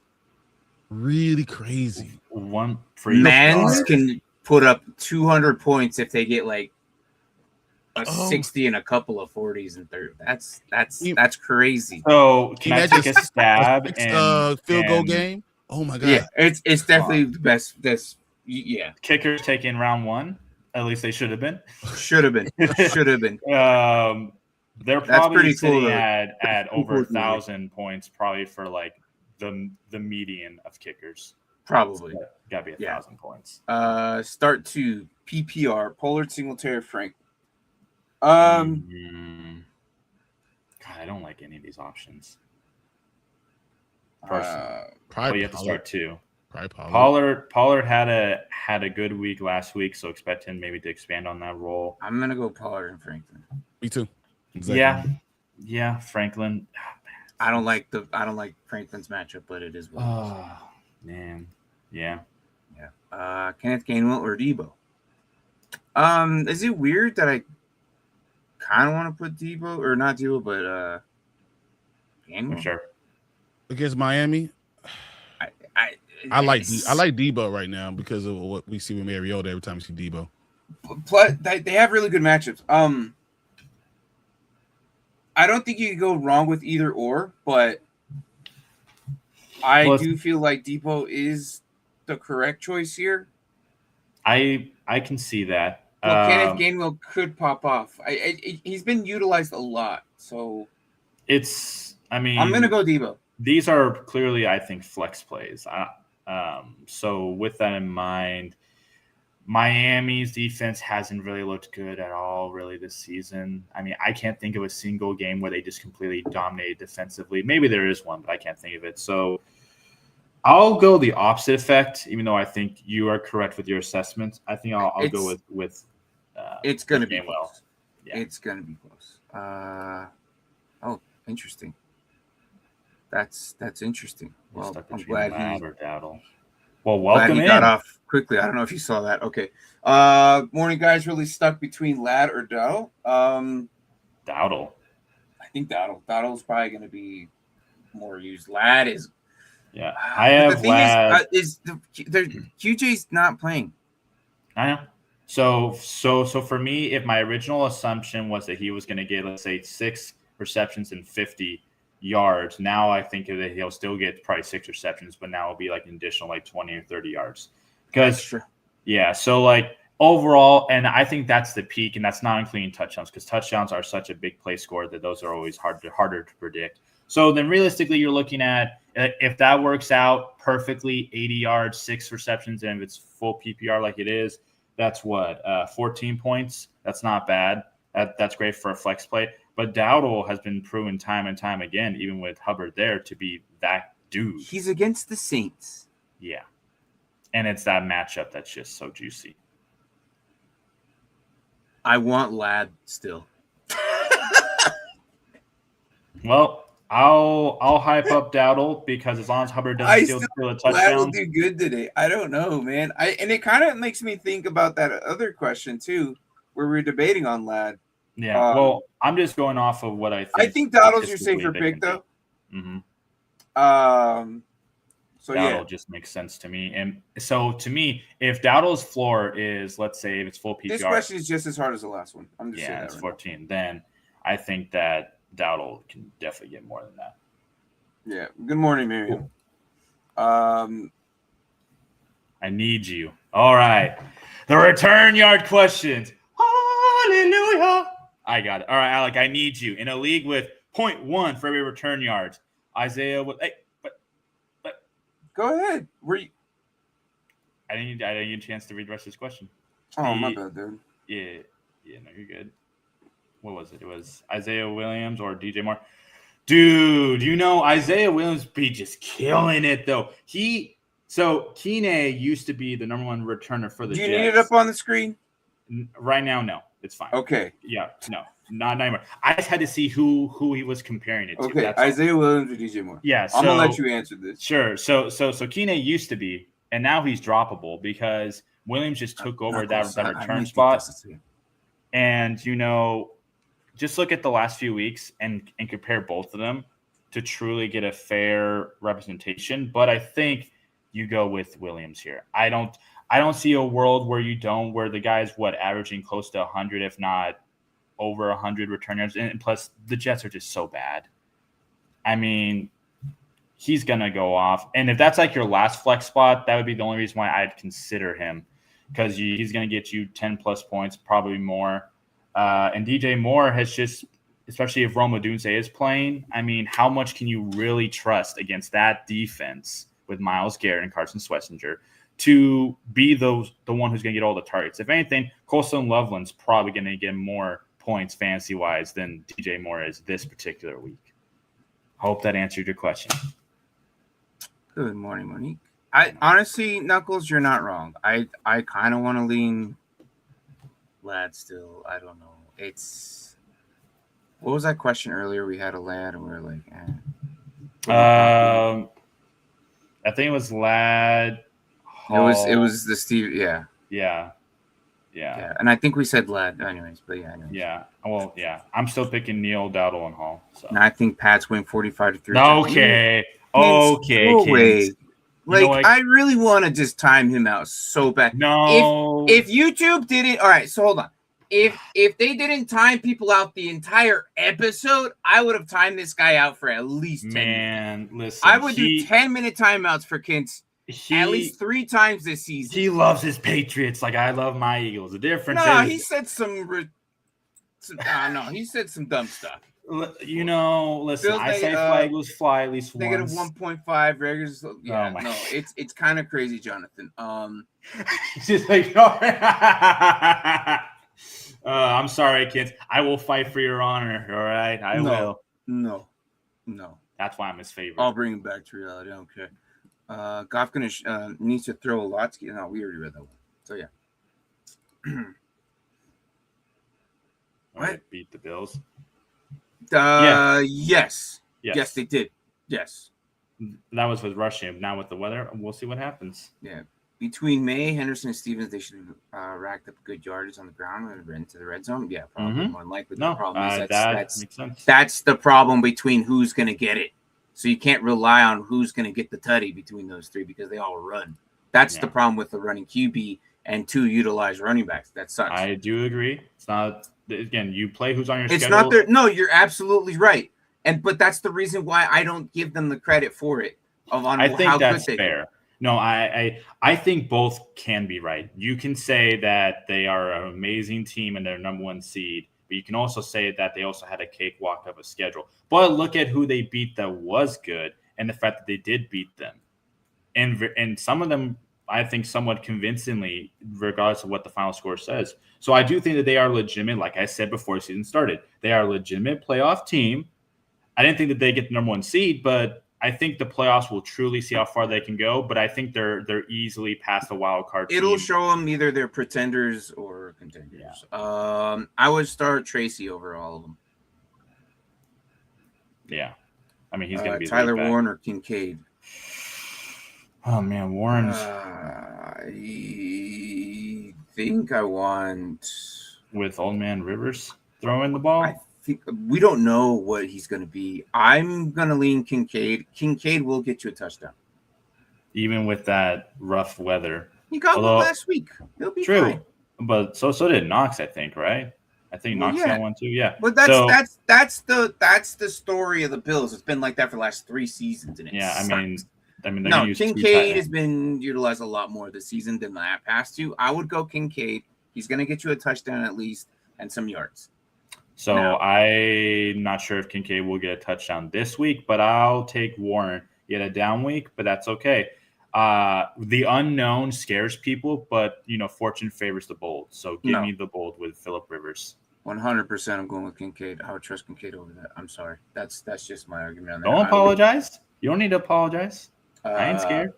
really crazy. One for Mans can put up 200 points if they get like a 60 and a couple of 40s and 30s. That's crazy. So can I take a stab and field goal game? Oh my god! Yeah, it's definitely the best. Yeah, kickers taking round 1. At least they should have been. Should have been. They're probably sitting at over 1,000 points, probably for like the median of kickers. Probably gotta be 1,000 points. Start to PPR Pollard, Singletary, Frank. God, I don't like any of these options. Probably you have to start 2. Pollard had a good week last week, so expect him maybe to expand on that role. I'm gonna go Pollard and Franklin. Me too. Exactly. Yeah, Franklin. Oh, I don't like Franklin's matchup, but it is what it is. Oh man, yeah. Kenneth Gainwell or Debo? Is it weird that I kind of want to put Debo or not Debo, but Gainwell? Sure. Against Miami, I like Debo right now because of what we see with Mariota every time we see Debo. Plus, they have really good matchups. I don't think you can go wrong with either or, but I do feel like Depot is the correct choice here. I can see that. Well, Kenneth Gainwell could pop off. He's been utilized a lot, so I'm gonna go Debo. These are clearly, I think, flex plays. So with that in mind, Miami's defense hasn't really looked good at all, really, this season. I mean, I can't think of a single game where they just completely dominated defensively. Maybe there is one, but I can't think of it. So I'll go the opposite effect, even though I think you are correct with your assessment. I think I'll go with it's going to be well. Close. Yeah. It's going to be close. Interesting. That's interesting. Well, I'm glad he got off quickly. I don't know if you saw that. Okay. Morning guys really stuck between Ladd or Dowdle. Dowdle. I think Dowdle. Dowdle's probably going to be more used. Ladd is. Yeah, I have. The thing is QJ's not playing. I know. So for me, if my original assumption was that he was going to get, let's say, 6 receptions and 50 yards, now I think that he'll still get probably 6 receptions, but now it'll be like an additional like 20 or 30 yards. Because so like overall, and I think that's the peak, and that's not including touchdowns, because touchdowns are such a big play score that those are always harder to predict. So then realistically, you're looking at, if that works out perfectly, 80 yards, 6 receptions, and if it's full PPR like it is, that's what, 14 points. That's not bad. That's great for a flex play. But Dowdle has been proven time and time again, even with Hubbard there, to be that dude. He's against the Saints. Yeah. And it's that matchup that's just so juicy. I want Ladd still. Well, I'll hype up Dowdle, because as long as Hubbard doesn't steal a touchdown, Ladd will do good today. I don't know, man. And it kind of makes me think about that other question too, where we're debating on Ladd. Yeah. Well, I'm just going off of what I think. I think Dowdle's your safer pick, though. Mm-hmm. So Dowdle just makes sense to me. And so to me, if Dowdle's floor is, let's say, if it's full PPR, this question is just as hard as the last one. I'm just saying that. It's 14. Then I think that Dowdle can definitely get more than that. Yeah. Good morning, Miriam. I need you. All right. The return yard questions. Hallelujah. I got it. All right, Alec, I need you. In a league with 0.1 for every return yards, Isaiah would. Hey, but go ahead. I didn't get a chance to read the rest of this question. Oh, my bad, dude. Yeah, no, you're good. What was it? It was Isaiah Williams or DJ Moore. Dude, Isaiah Williams be just killing it, though. So Keeney used to be the number 1 returner for the Jets. Do you need it up on the screen? Right now, no. It's fine. Okay. Yeah, no, not anymore. I just had to see who he was comparing it to. Okay, Isaiah Williams or DJ Moore. Yeah, I'm gonna let you answer this. Sure. So Keeney used to be, and now he's droppable because Williams just took over that return spot. And just look at the last few weeks and compare both of them to truly get a fair representation. But I think you go with Williams here. I don't see a world where the guy's averaging close to 100, if not over 100 return yards. And plus the Jets are just so bad. I mean, he's going to go off. And if that's like your last flex spot, that would be the only reason why I'd consider him, because he's going to get you 10 plus points, probably more. And DJ Moore has just, especially if Rome Odunze is playing, I mean, how much can you really trust against that defense with Myles Garrett and Carson Swessinger to be the one who's going to get all the targets? If anything, Colston Loveland's probably going to get more points fantasy-wise than DJ Moore is this particular week. Hope that answered your question. Good morning, Monique. Honestly, Knuckles, you're not wrong. I kind of want to lean Ladd still. I don't know. What was that question earlier? We had a Ladd and we were like, I think it was Ladd. It was the Steve. Yeah. And I think we said Ladd anyways, but yeah. Anyways. Yeah. Well, yeah. I'm still picking Neal, Dowdle, and Hall. So. And I think Pat's win 45-3. Okay. Like, I really want to just time him out so bad. No. If YouTube didn't, all right, so hold on. If they didn't time people out the entire episode, I would have timed this guy out for at least 10 minutes. Listen. I would do 10-minute timeouts for Kintz at least 3 times this season. He loves his Patriots like I love my Eagles. The difference No, is he said he said some dumb stuff. You know, listen, I say flag was fly at least once. Negative 1.5 regulars. Yeah, no, it's kind of crazy, Jonathan. He's just like, I'm sorry, kids. I will fight for your honor. All right, I will. No. That's why I'm his favorite. I'll bring him back to reality. I don't care. Goff needs to throw a lot. No, we already read that one. So yeah. What? Beat the Bills. Yes, they did. Yes, that was with rushing. Now with the weather, we'll see what happens. Yeah, between May, Henderson, and Stevens, they should have racked up good yardage on the ground and into the red zone. Yeah, probably more than likely. The problem is that makes sense. That's the problem between who's going to get it. So you can't rely on who's going to get the tutty between those three because they all run. That's the problem with the running QB and 2 utilized running backs. That sucks. I do agree. It's not. Again, you play who's on your schedule. It's not there. No, you're absolutely right. But that's the reason why I don't give them the credit for it. I think that's fair. No, I think both can be right. You can say that they are an amazing team and they're number 1 seed, but you can also say that they also had a cakewalk of a schedule. But look at who they beat that was good and the fact that they did beat them. And some of them, I think, somewhat convincingly, regardless of what the final score says. So I do think that they are legitimate. Like I said before the season started, they are a legitimate playoff team. I didn't think that they get the number 1 seed, but I think the playoffs will truly see how far they can go. But I think they're easily past the wild card. It'll show them either they're pretenders or contenders. Yeah. I would start Tracy over all of them. Yeah, I mean he's going to be Tyler Warren or Kincaid. Oh man, Warren's. I think I want with Old Man Rivers throwing the ball. I think we don't know what he's going to be. I'm going to lean Kincaid. Kincaid will get you a touchdown, even with that rough weather. He got one last week. He'll be true, fine. But so did Knox. I think right. I think Knox got one too. Yeah, but that's the story of the Bills. It's been like that for the last 3 seasons, and it sucks. I mean, no, Kincaid has been utilized a lot more this season than the past 2. I would go Kincaid. He's going to get you a touchdown at least and some yards. So I'm not sure if Kincaid will get a touchdown this week, but I'll take Warren. He had a down week, but that's okay. The unknown scares people, but fortune favors the bold. So give me the bold with Phillip Rivers. 100%. I'm going with Kincaid. I would trust Kincaid over that. I'm sorry. That's just my argument on that. Don't apologize. You don't need to apologize. I ain't scared.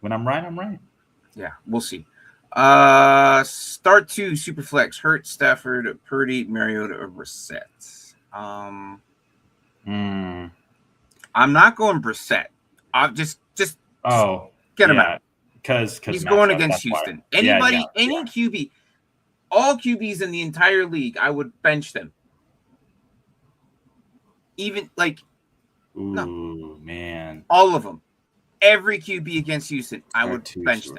When I'm right, I'm right. Yeah, we'll see. Start 2 Superflex. Hurt, Stafford, Purdy, Mariota, or Brissett. I'm not going Brissett. I'll just get him out because he's going against Houston. Any QB, all QBs in the entire league, I would bench them. Even man, all of them. Every QB against Houston, I would bench them.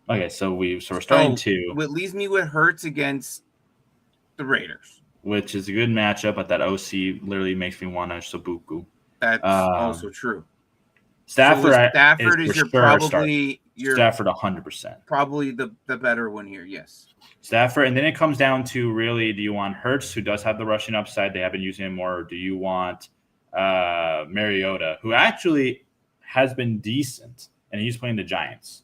Okay, so we're starting 2. What leaves me with Hurts against the Raiders, which is a good matchup, but that OC literally makes me want to Sabuku. That's also true. Stafford is probably Stafford 100%. Probably the better one here. Yes, Stafford, and then it comes down to really: do you want Hurts, who does have the rushing upside? They have been using him more. Or do you want Mariota, who actually has been decent, and he's playing the Giants?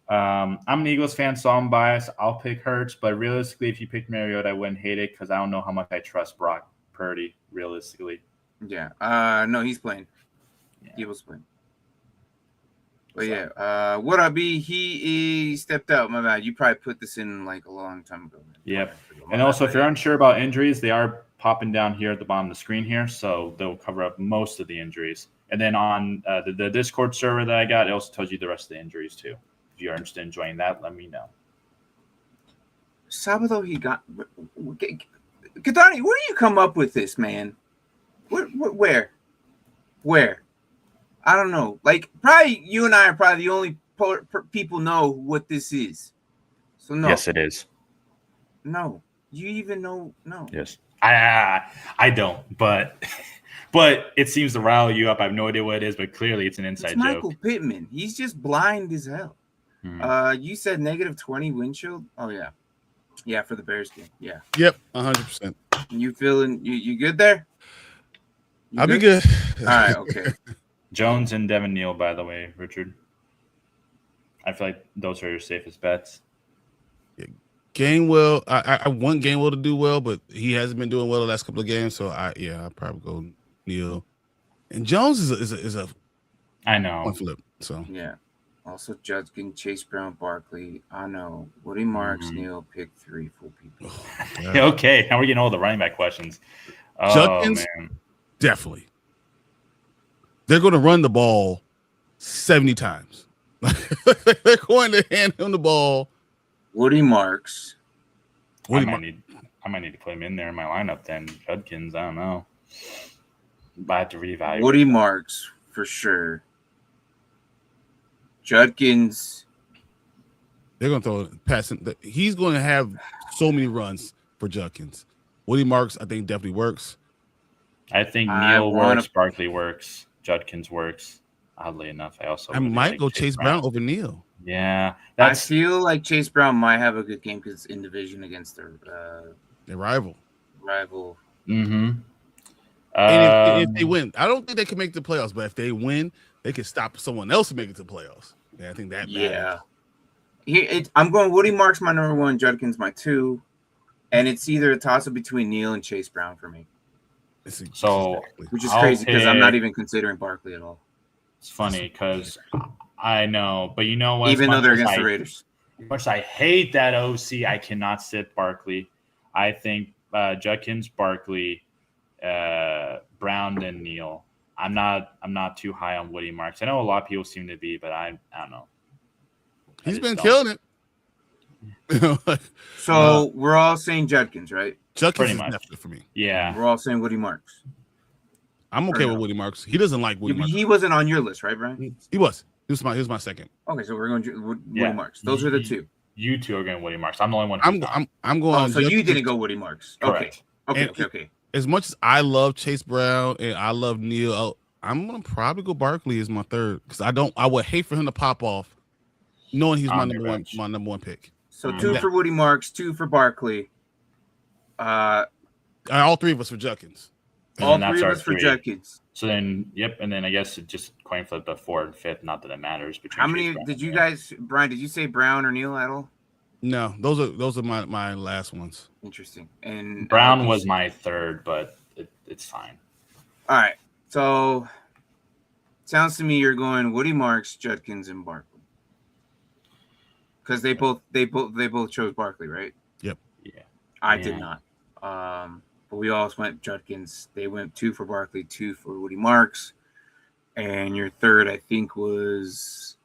I'm an Eagles fan, so I'm biased. I'll pick Hurts, but realistically, if you picked Mariota, I wouldn't hate it because I don't know how much I trust Brock Purdy. Realistically, yeah. No, he's playing. Yeah. He was playing. But what I be? He stepped out. My bad. You probably put this in like a long time ago. Yep. And also, if you're unsure about injuries, they are popping down here at the bottom of the screen here, so they'll cover up most of the injuries. And then on the Discord server that I got, it also tells you the rest of the injuries too. If you're interested in joining that, let me know. Sabado, he got Kadani. Where do you come up with this, man? Where? I don't know. Like, probably you and I are probably the only people know what this is. So no. Yes, it is. No. You even know? No. Yes. I don't, but it seems to rile you up. I have no idea what it is, but clearly it's an inside It's Michael joke. Pittman. He's just blind as hell. Hmm. You said -20 windshield? Oh, yeah. Yeah, for the Bears game. Yeah. Yep, 100%. You feeling you good there? I'll be good. All right, okay. Jones and Devin Neal, by the way, Richard. I feel like those are your safest bets. Gainwell, I want Gainwell to do well, but he hasn't been doing well the last couple of games. So I'll probably go Neal. And Jones is a I know. one flip. So yeah. Also, Judkins, Chase Brown, Barkley. I know. Woody Marks, Neal, pick 3 full people. Okay, now we're getting all the running back questions. Oh, Judkins, man. definitely. They're going to run the ball 70 times. They're going to hand him the ball. Woody Marks. I might need to put him in there in my lineup then. Judkins, I don't know. But I have to reevaluate. Woody Marks for sure. Judkins. They're going to throw it past him. He's going to have so many runs for Judkins. Woody Marks, I think, definitely works. I think Neal works, Barkley works, Judkins works. Oddly enough, I might go Chase Brown over Neal. Yeah, I feel like Chase Brown might have a good game because it's in division against their rival. Mm-hmm. And if they win, I don't think they can make the playoffs, but if they win, they can stop someone else from making it to the playoffs. Yeah, I think that matters. Yeah. I'm going Woody Marks my number 1, Judkins my 2, and it's either a toss-up between Neal and Chase Brown for me. Which is crazy because I'm not even considering Barkley at all. It's funny because I know, but you know what? Even though they're against the Raiders. As much as I hate that OC, I cannot sit Barkley. I think Judkins, Barkley, Brown, and Neal. I'm not too high on Woody Marks. I know a lot of people seem to be, but I don't know. He's been killing it. So we're all saying Judkins, right? Judkins is definitely for me. Yeah. We're all saying Woody Marks. I'm okay with Woody Marks. He doesn't like Woody Marks. He wasn't on your list, right, Brian? He was. He was my second. Okay, so we're going Woody Marks. Those are the two. You two are going Woody Marks. I'm the only one. I'm going. Oh, so you didn't go Woody Marks. Correct. Okay. As much as I love Chase Brown and I love Neal, I'm gonna probably go Barkley as my third because I would hate for him to pop off, knowing he's my number one pick. So 2 for Woody Marks, 2 for Barkley. All 3 of us for Judkins. All 3 of us for Judkins. So then, and then I guess it just coin flip the 4th and 5th. Not that it matters. How many did you guys, Brian? Did you say Brown or Neal at all? No, those are my last ones. Interesting. And Brown was my 3rd, but it's fine. All right. So sounds to me you're going Woody Marks, Judkins, and Barkley. Because they both chose Barkley, right? Yep. Yeah. I did not. But we all went Judkins. They went 2 for Barkley, 2 for Woody Marks. And your 3rd, I think, was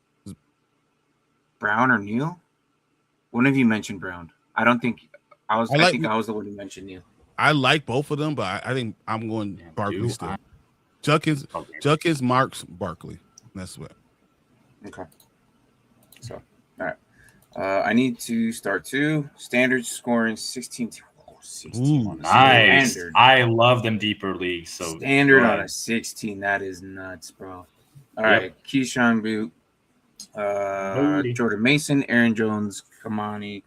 Brown or Neal? One of you mentioned Brown. I don't think I was. I think I was the one who mentioned Neal. I like both of them, but I think I'm going Barkley still. Judkins, Marks, Barkley. That's what. Okay. So, all right. I need to start 2. Standard scoring 16. 16. Ooh, nice. Standard. I love them deeper leagues. So standard on a 16. That is nuts, bro. All right. Keyshawn Boot, Jordan Mason, Aaron Jones, Kamani.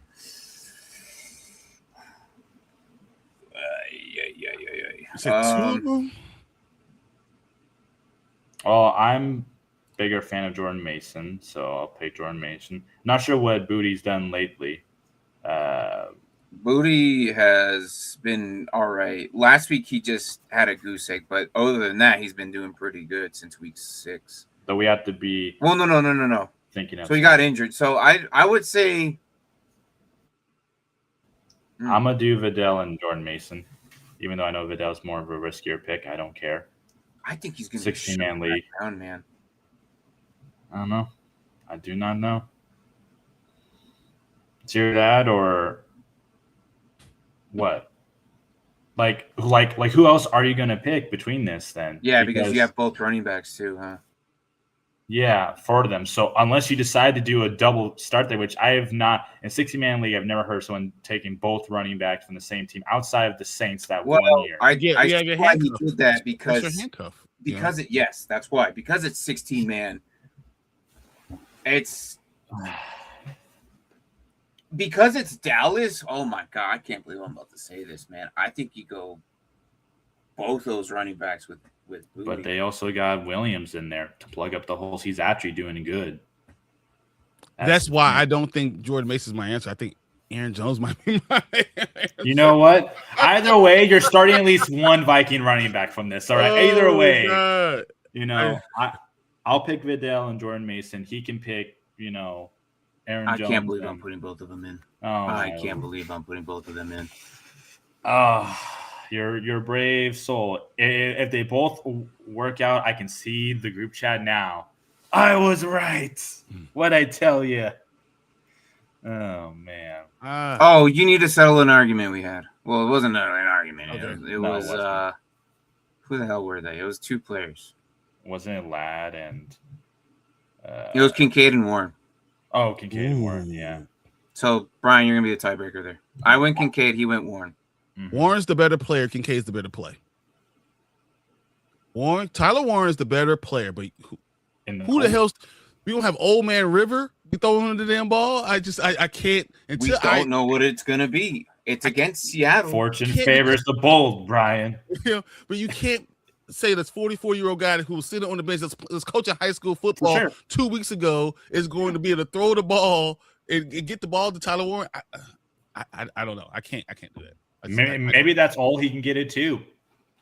Well, I'm bigger fan of Jordan Mason, so I'll pick Jordan Mason. Not sure what Booty's done lately. Booty has been all right. Last week he just had a goose egg, but other than that, he's been doing pretty good since week 6. So we have to be. Well, no. Thinking of. So he got injured. So I would say. I'm gonna do Vidal and Jordan Mason, even though I know Vidal's more of a riskier pick. I don't care. I think he's gonna 16-man league. Down, man. I don't know. I do not know. It's your dad or what? Like who else are you gonna pick between this then? Yeah, because you have both running backs too, huh? Yeah, for them. So unless you decide to do a double start there, which I have not in 60-man league, I've never heard someone taking both running backs from the same team outside of the Saints that Well, one year. I Yeah, see your why he handcuff. did that That's your handcuff. yes, that's why. Because it's 16 man. It's because it's Dallas. Oh my god, I can't believe I'm about to say this, man. I think you go both those running backs with Booty. But they also got Williams in there to plug up the holes. He's actually doing good. That's why I don't think Jordan Mason's my answer. I think Aaron Jones might be my answer. You know what? Either way, you're starting at least one Viking running back from this. All right. Either way, God. you know, I'll pick Vidal and Jordan Mason. He can pick, you know, Aaron Jones. I can't believe I'm putting both of them in. Oh, I can't believe I'm putting both of them in. You're a brave soul. If they both work out, I can see the group chat now. I was right. What'd I tell you? Oh, man. Oh, you need to settle an argument we had. Well, it wasn't an argument. Okay. It was who the hell were they? It was two players. Wasn't it Ladd and It was Kincaid and Warren. Oh, Kincaid and Warren, yeah. So, Brian, you're going to be the tiebreaker there. I went Kincaid, he went Warren. Mm-hmm. Warren's the better player. Kincaid's the better play. Tyler Warren's the better player, but who the hell's we don't have old man River? We throw him the damn ball. I can't until we don't know what it's gonna be. It's against Seattle. Fortune favors the bold, Brian. You know, but you can't say this 44-year-old guy who was sitting on the bench that's coaching high school football 2 weeks ago is going to be able to throw the ball and get the ball to Tyler Warren. I don't know. I can't do that. Maybe that's all he can get it to.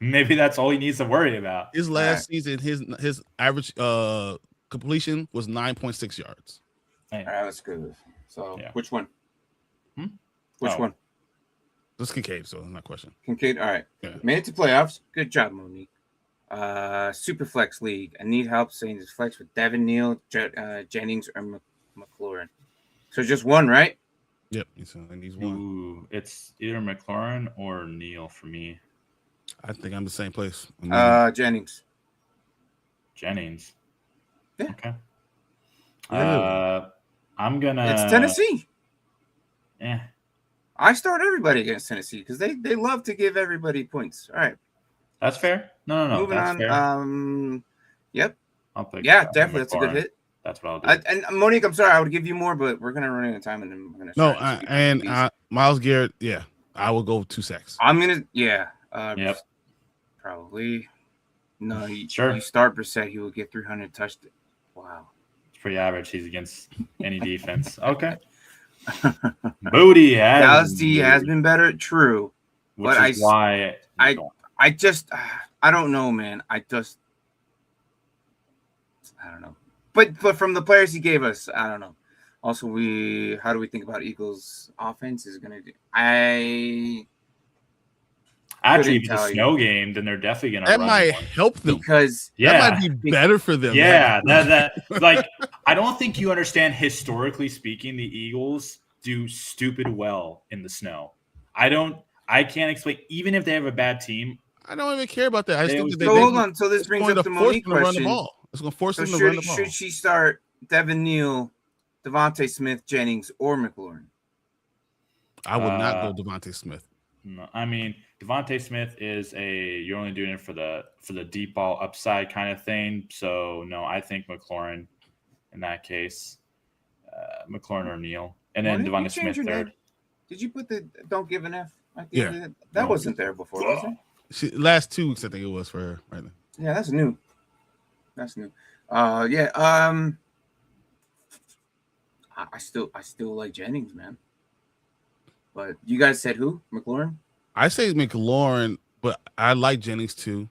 Maybe that's all he needs to worry about. His last season, his average completion was 9.6 yards. All right, let's go. So, which one? Which one? This is Kincaid, so not a question. Kincaid, all right. Yeah. Made it to playoffs. Good job, Monique. Super flex league. I need help saying this flex with Devin Neal, Jennings, or McLaurin. So just one, right? Yep. So I need one. Ooh, it's either McLaurin or Neal for me. I think I'm the same place. Jennings. Jennings. Yeah. Okay. Really? I'm gonna. It's Tennessee. Yeah. I start everybody against Tennessee because they love to give everybody points. All right. That's fair. No. Moving that's on. Fair. Yep. I'll pick definitely. That's a good hit. That's what I'll do. And Monique, I'm sorry, I would give you more, but we're gonna run out of time, and then we're gonna. Myles Garrett. Yeah, I will go 2 sacks. I'm gonna. Yeah. Yep. Probably. No. You start Brissett, he will get 300 touchdowns. Wow. It's pretty average. He's against any defense. Okay. Booty Dallas D has been better. True. Which is why I just I don't know, man. I don't know. But from the players he gave us, I don't know. Also, how do we think about Eagles' offense is going to do? Actually, if it's a snow game, then they're definitely going to run. That might help them because that might be better for them. Yeah, that like I don't think you understand historically speaking. The Eagles do stupid well in the snow. I can't explain. Even if they have a bad team, I don't even care about that. I just think hold on. So this brings up the Monique question. It's going to force them to run the ball. Should she start Devin Neal, Devontae Smith, Jennings, or McLaurin? I would not go Devontae Smith. No, I mean Devontae Smith is you're only doing it for the deep ball upside kind of thing. So no, I think McLaurin in that case, McLaurin or Neal, and then Devontae Smith third. Did you put the don't give an F? That wasn't there before, was it? Last 2 weeks, I think it was for her right now. Yeah, that's new. I still like Jennings, man. But you guys said who? McLaurin? I say McLaurin, but I like Jennings too.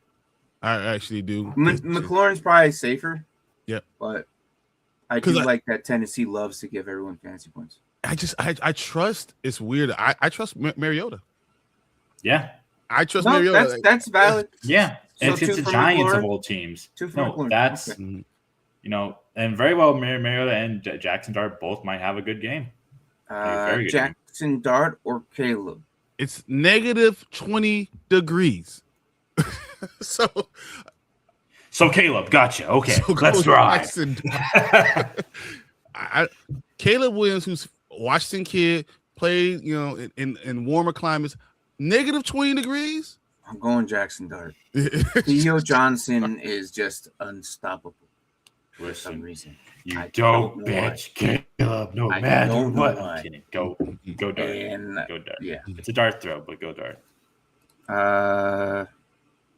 I actually do. McLaurin's probably safer. Yep. But I do like that Tennessee loves to give everyone fantasy points. I trust. It's weird. I trust Mariota. Yeah. I trust Mariota. That's valid. Yeah. So it's the Giants of all teams. That's you know, and very well Mariota and Jackson Dart both might have a good game. Jackson Dart or Caleb? It's negative 20 degrees. So So Caleb, gotcha. Okay, So let's Go drive. Jackson. Caleb Williams, who's Washington kid, played in warmer climates, negative 20 degrees. I'm going Jackson Dart. Theo Johnson is just unstoppable for some reason. You don't bitch, Caleb. No matter what. I'm kidding. Go Dart. Go Dart. Yeah, it's a dart throw, but go Dart.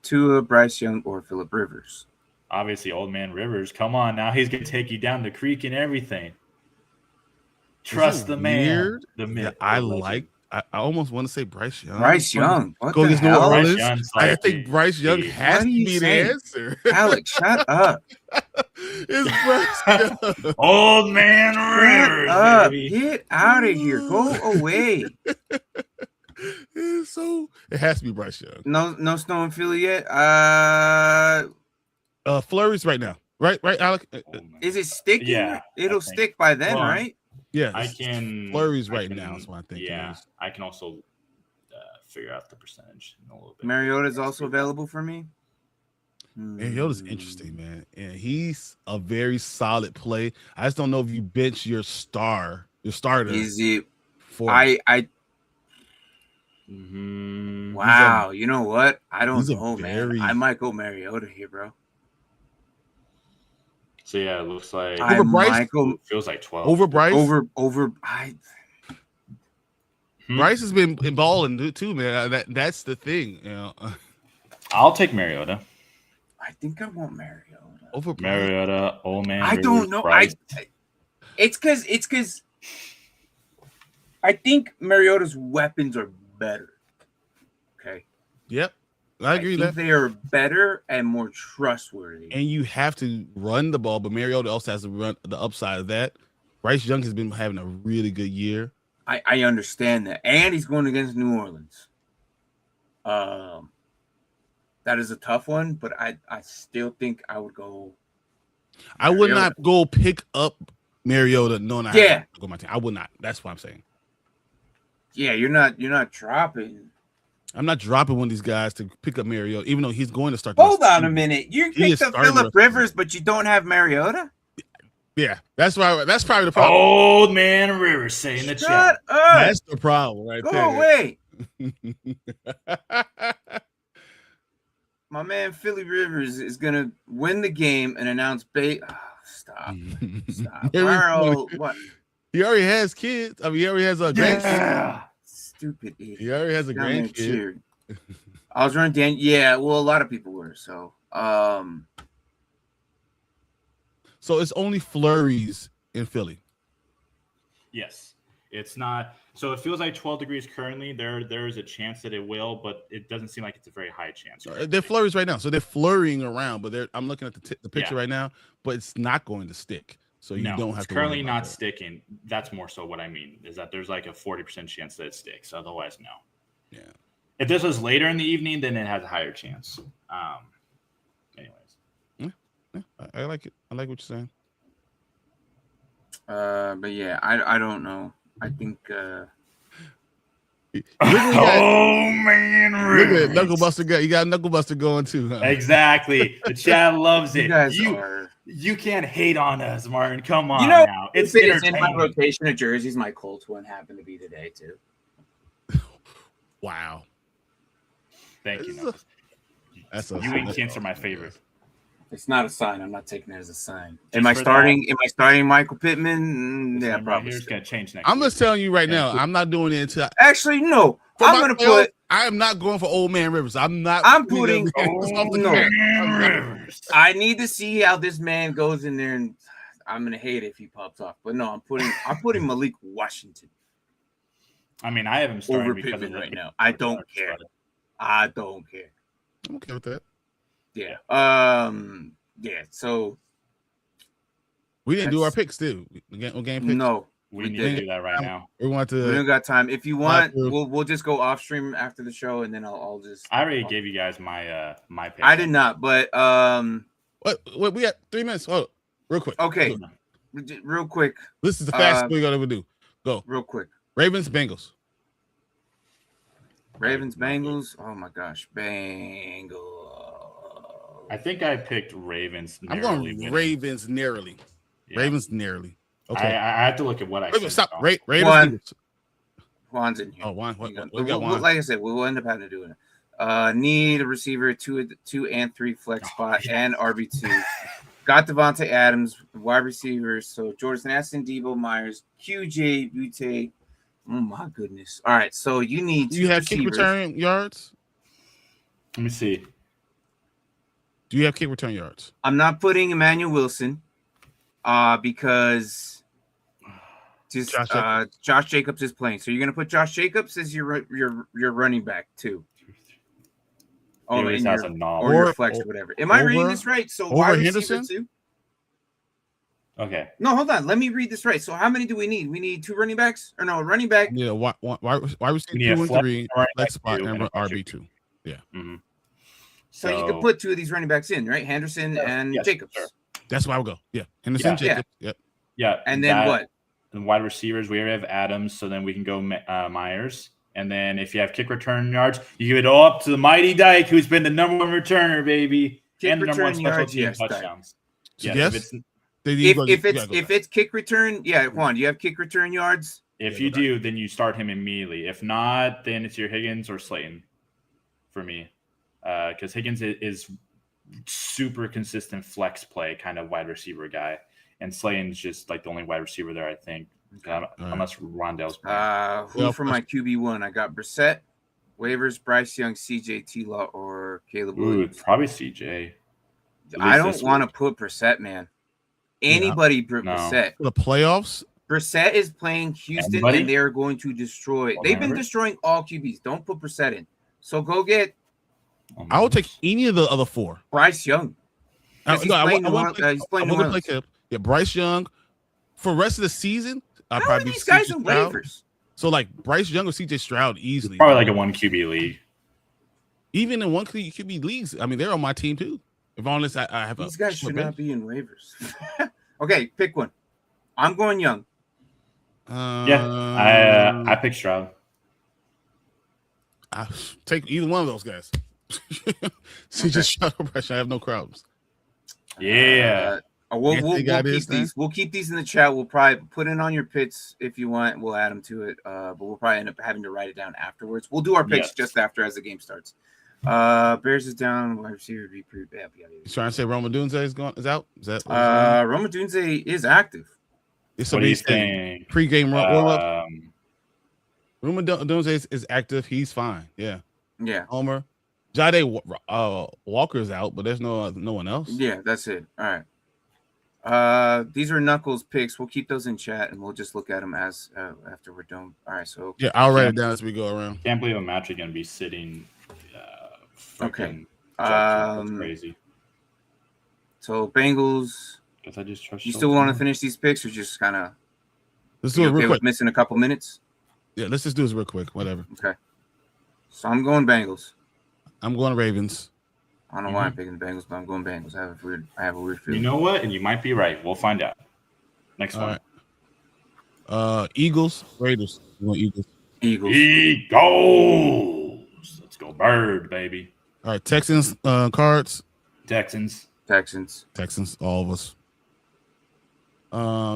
Tua, Bryce Young, or Phillip Rivers. Obviously, old man Rivers. Come on now, he's gonna take you down the creek and everything. Trust the man. The myth. I almost want to say Bryce Young. Bryce Young. What Go the against New hell? Orleans. I think Bryce Young has to be the answer. Alex, shut up. It's Bryce Young. Old man Rivers. Baby. Get out of here. Go away. So it has to be Bryce Young. No snow in Philly yet. Flurries right now. Right, Alec. Is it sticking? Yeah, it'll stick by then, right? Yeah, I can flurries right now. Is what I think. Yeah, I can also figure out the percentage in a little bit. Mariota is also available for me. Mariota's interesting, man, and he's a very solid play. I just don't know if you bench your starter. Is it? For Wow, you know what? I don't know, man. I might go Mariota here, bro. So yeah, it looks like over Bryce. Feels like 12 over Bryce. Over. Bryce has been balling too, man. That's the thing. I'll take Mariota. I think I want Mariota over Bryce. Mariota. Old man. I don't know. It's because I think Mariota's weapons are better. Okay. Yep. I agree that they are better and more trustworthy. And you have to run the ball, but Mariota also has to run the upside of that. Bryce Young has been having a really good year. I understand that. And he's going against New Orleans. That is a tough one, but I still think I would go Mariota. I would not go pick up Mariota knowing I have to go my team. I would not. That's what I'm saying. Yeah, you're not dropping. I'm not dropping one of these guys to pick up Mariota, even though he's going to start. Hold on a minute. You picked up Phillip Rivers, but you don't have Mariota? Yeah, that's why. That's probably the problem. Old man Rivers saying the chat. Shut up. That's the problem, right there. Go away. My man Philly Rivers is gonna win the game and announce stop. What? He already has kids. I mean, he already has a grandkid. Stupid idiot. He already has a grandkid. I was running Dan. Yeah, well, a lot of people were. So, so it's only flurries in Philly. Yes, it's not. So it feels like 12 degrees currently. There is a chance that it will, but it doesn't seem like it's a very high chance. Right? They're flurries right now, so they're flurrying around. But I'm looking at the picture right now, but it's not going to stick. So you don't have to. Currently not sticking. That's more so what I mean is that there's like a 40% chance that it sticks. Otherwise, no. Yeah. If this was later in the evening, then it has a higher chance. Anyways. Yeah, I like it. I like what you're saying. But yeah, I don't know. I think. Man, look at Knuckle Buster. You got Knuckle Buster going too. Huh? Exactly. The chat loves it. You guys are. You can't hate on us, Martin. Come on, now. It's in my rotation of jerseys. My Colts one happened to be today too. Wow. Thank you. You and Kents are my favorite. It's not a sign. I'm not taking it as a sign. Am I starting Michael Pittman? Yeah, probably. It's gonna change next. I'm just telling you right now. I'm not doing it until. Actually, no. I'm gonna put. I am not going for Old Man Rivers. I'm not. I'm putting. Rivers. I need to see how this man goes in there, and I'm gonna hate it if he pops off. But no, I'm putting Malik Washington. I mean, I have him starting over Pittman right now. I don't care. I don't care. I'm okay with that. Yeah. Yeah. So we didn't do our picks, too. Game picks. No, we need to do that right now. We want to. We don't got time. If you want, we'll just go off stream after the show, and then I'll just. I already gave you guys my pick. I did not, but What we got 3 minutes. Oh, real quick. Okay, real quick. This is the fastest we're gonna do. Go real quick. Ravens, Bengals. Oh my gosh, Bengals. I think I picked Ravens. I'm narrowly going winning. Ravens narrowly. Yeah. Ravens narrowly. Okay. I have to look at what I said. Stop. Wrong. Raiders. Juan. Eagles. Juan's in here. Oh, Juan. What Hang on. we got, Juan? Like I said, we'll end up having to do it. Need a receiver, 2 and 3 flex spot, and RB2. Got Devontae Adams, wide receivers. So Jordan Aston, Debo Myers, QJ Butte. Oh my goodness! All right, so you need. Do you have receivers. kick return yards? Let me see. Do you have kick return yards? I'm not putting Emmanuel Wilson, because just Josh Jacobs is playing. So you're gonna put Josh Jacobs as your running back too. Oh, He has a knob. or your flex or whatever. Am I reading this right? So wide receiver Henderson? too? Okay. No, hold on. Let me read this right. So how many do we need? We need 2 running backs, or no, running back. Yeah, wide receiver Yeah, 2 and 3, flex spot, two, and and RB2. Yeah. Mm-hmm. So you could put 2 of these running backs in, right? Henderson and Jacobs. Sure. That's why I would go. Yeah, Henderson, Jacobs. Yep. Yeah. And then what? The wide receivers, we already have Adams, so then we can go Myers. And then if you have kick return yards, you give it all up to the mighty Dyke, who's been the number 1 returner, baby, Kick and the number 1 return special yards, team yes, touchdowns. So Yes. If it's kick return, yeah, Juan, do you have kick return yards? If you do, then you start him immediately. If not, then it's your Higgins or Slayton for me. Because Higgins is super consistent flex play kind of wide receiver guy. And Slayton's just like the only wide receiver there, I think. Unless Rondell's playing. Who for my QB1? I got Brissett, waivers, Bryce Young, CJ, T-Law, or Caleb Williams. Probably CJ. I don't want to put Brissett, man. Anybody Brissett. For the playoffs? Brissett is playing Houston, and they're going to destroy. They've been destroying all QBs. Don't put Brissett in. So go get. I will take any of the other 4. Bryce Young. He's playing New Orleans. Yeah, Bryce Young. For the rest of the season, How are these guys in waivers? So like Bryce Young or CJ Stroud easily. Probably like a 1 QB league. Even in 1 QB leagues, I mean, they're on my team too. If honest, I have these guys should not be in waivers. Okay, pick one. I'm going Young. I picked Stroud. I take either one of those guys. CJ Stroud or Bryce Young, I have no problems. Yeah. We'll keep these. We'll keep these in the chat. We'll probably put it on your pits if you want. We'll add them to it. But we'll probably end up having to write it down afterwards. We'll do our picks just after as the game starts. Bears is down. Wide receiver be pretty bad. You trying to say Roma Dunze is out? Is that Roma Dunze is active? It's what do you think? Pre-game warm-up. Roma Dunze is active. He's fine. Yeah. Homer. Jade Walker's out, but there's no one else. Yeah, that's it. All right. These are Knuckles picks. We'll keep those in chat and we'll just look at them as after we're done. All right, so I'll write it down as we go around. Can't believe I'm actually gonna be sitting. Okay. That's crazy. So Bengals. Guess I just trust you. Still want to finish these picks or just kind of? Let's do it real quick. Missing a couple minutes. Yeah, let's just do this real quick. Whatever. Okay. So I'm going Bengals. I'm going Ravens. I don't know why I'm picking the Bengals, but I'm going Bengals. I have a weird feeling. You know what? And you might be right. We'll find out. Next one. Right. Eagles, Raiders. You want Eagles? Eagles. Let's go Bird, baby. All right. Texans, Cards. Texans. All of us.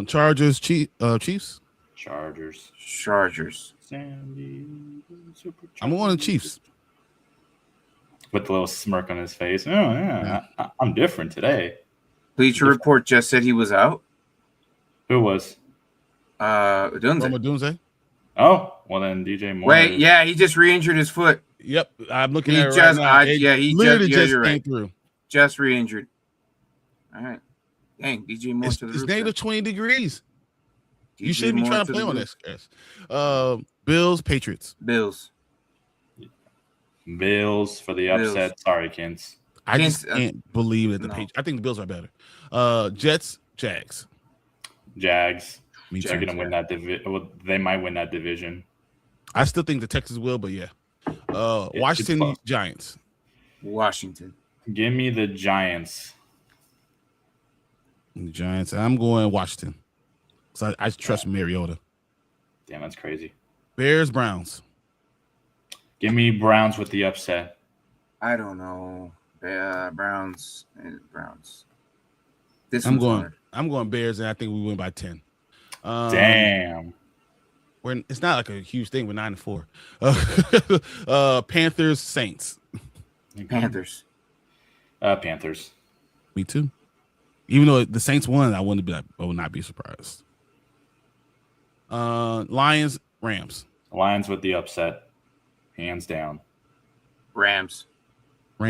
Chargers, Chiefs. Chargers. I'm going to Chiefs. With a little smirk on his face. Oh, yeah. I'm different today. Bleacher Report just said he was out. Who was? Dunze. Oh, well then DJ Moore. Wait, yeah, he just re-injured his foot. Yep, I'm looking at it right now. He just came through. Just re-injured. All right. Dang, DJ Moore to the It's negative 20 degrees. DJ you shouldn't be trying to play on this, guys. Bills, Patriots. Bills for the upset. Sorry, Kins. I just can't believe that the Patriots. I think the Bills are better. Jets, Jags. They're going to win that division. Well, they might win that division. I still think the Texans will, but yeah. Washington, Giants. Washington. Give me the Giants. I'm going Washington. So I trust Mariota. Damn, that's crazy. Bears, Browns. Give me Browns with the upset. I don't know. Browns and Browns. This I'm one's going. hard. I'm going Bears, and I think we win by 10. Damn. It's not like a huge thing. We're 9-4. Panthers, Saints. Panthers. Panthers. Me too. Even though the Saints won, I would not be surprised. Lions, Rams. Lions with the upset, hands down. Rams. All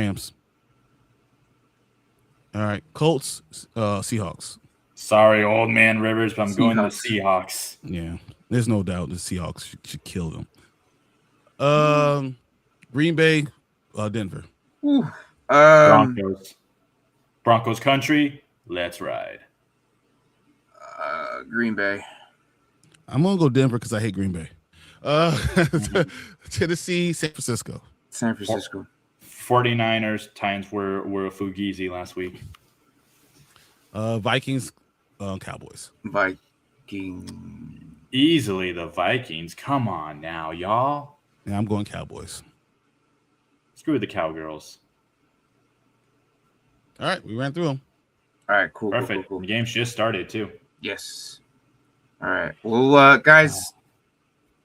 right, Colts, Seahawks. Sorry, old man Rivers, but I'm going to the Seahawks. Yeah, there's no doubt the Seahawks should kill them. Green Bay, Denver. Broncos country, let's ride. Green Bay. I'm gonna go Denver because I hate Green Bay. Tennessee, San Francisco. 49ers, Titans were a Fugazi last week. Vikings, Cowboys. Viking. Easily the Vikings. Come on now, y'all. Yeah, I'm going Cowboys. Screw the Cowgirls. All right, we ran through them. All right, cool. Perfect. Cool. The game's just started too. Yes. All right. Well, guys,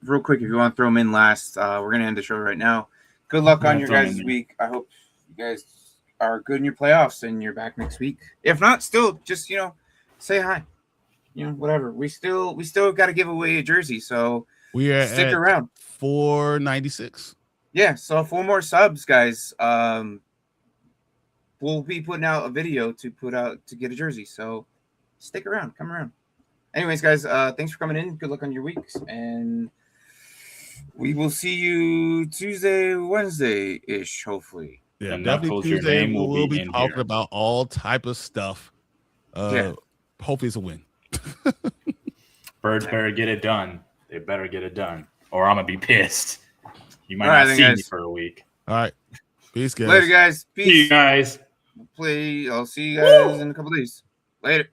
real quick, if you want to throw them in last, we're gonna end the show right now. Good luck on your guys' week. I hope you guys are good in your playoffs and you're back next week. If not, still just say hi. Whatever. We still got to give away a jersey, so we are stick around. 496. Yeah. So 4 more subs, guys. We'll be putting out a video to get a jersey. So stick around. Come around. Anyways, guys, thanks for coming in. Good luck on your weeks, and we will see you Tuesday, Wednesday-ish, hopefully. Yeah, definitely Tuesday. We'll be talking about all type of stuff. Hopefully it's a win. Birds better get it done. They better get it done, or I'm gonna be pissed. You might not see me for a week. All right. Peace, guys. Later, guys. Peace. See you guys. I'll see you guys in a couple days. Later.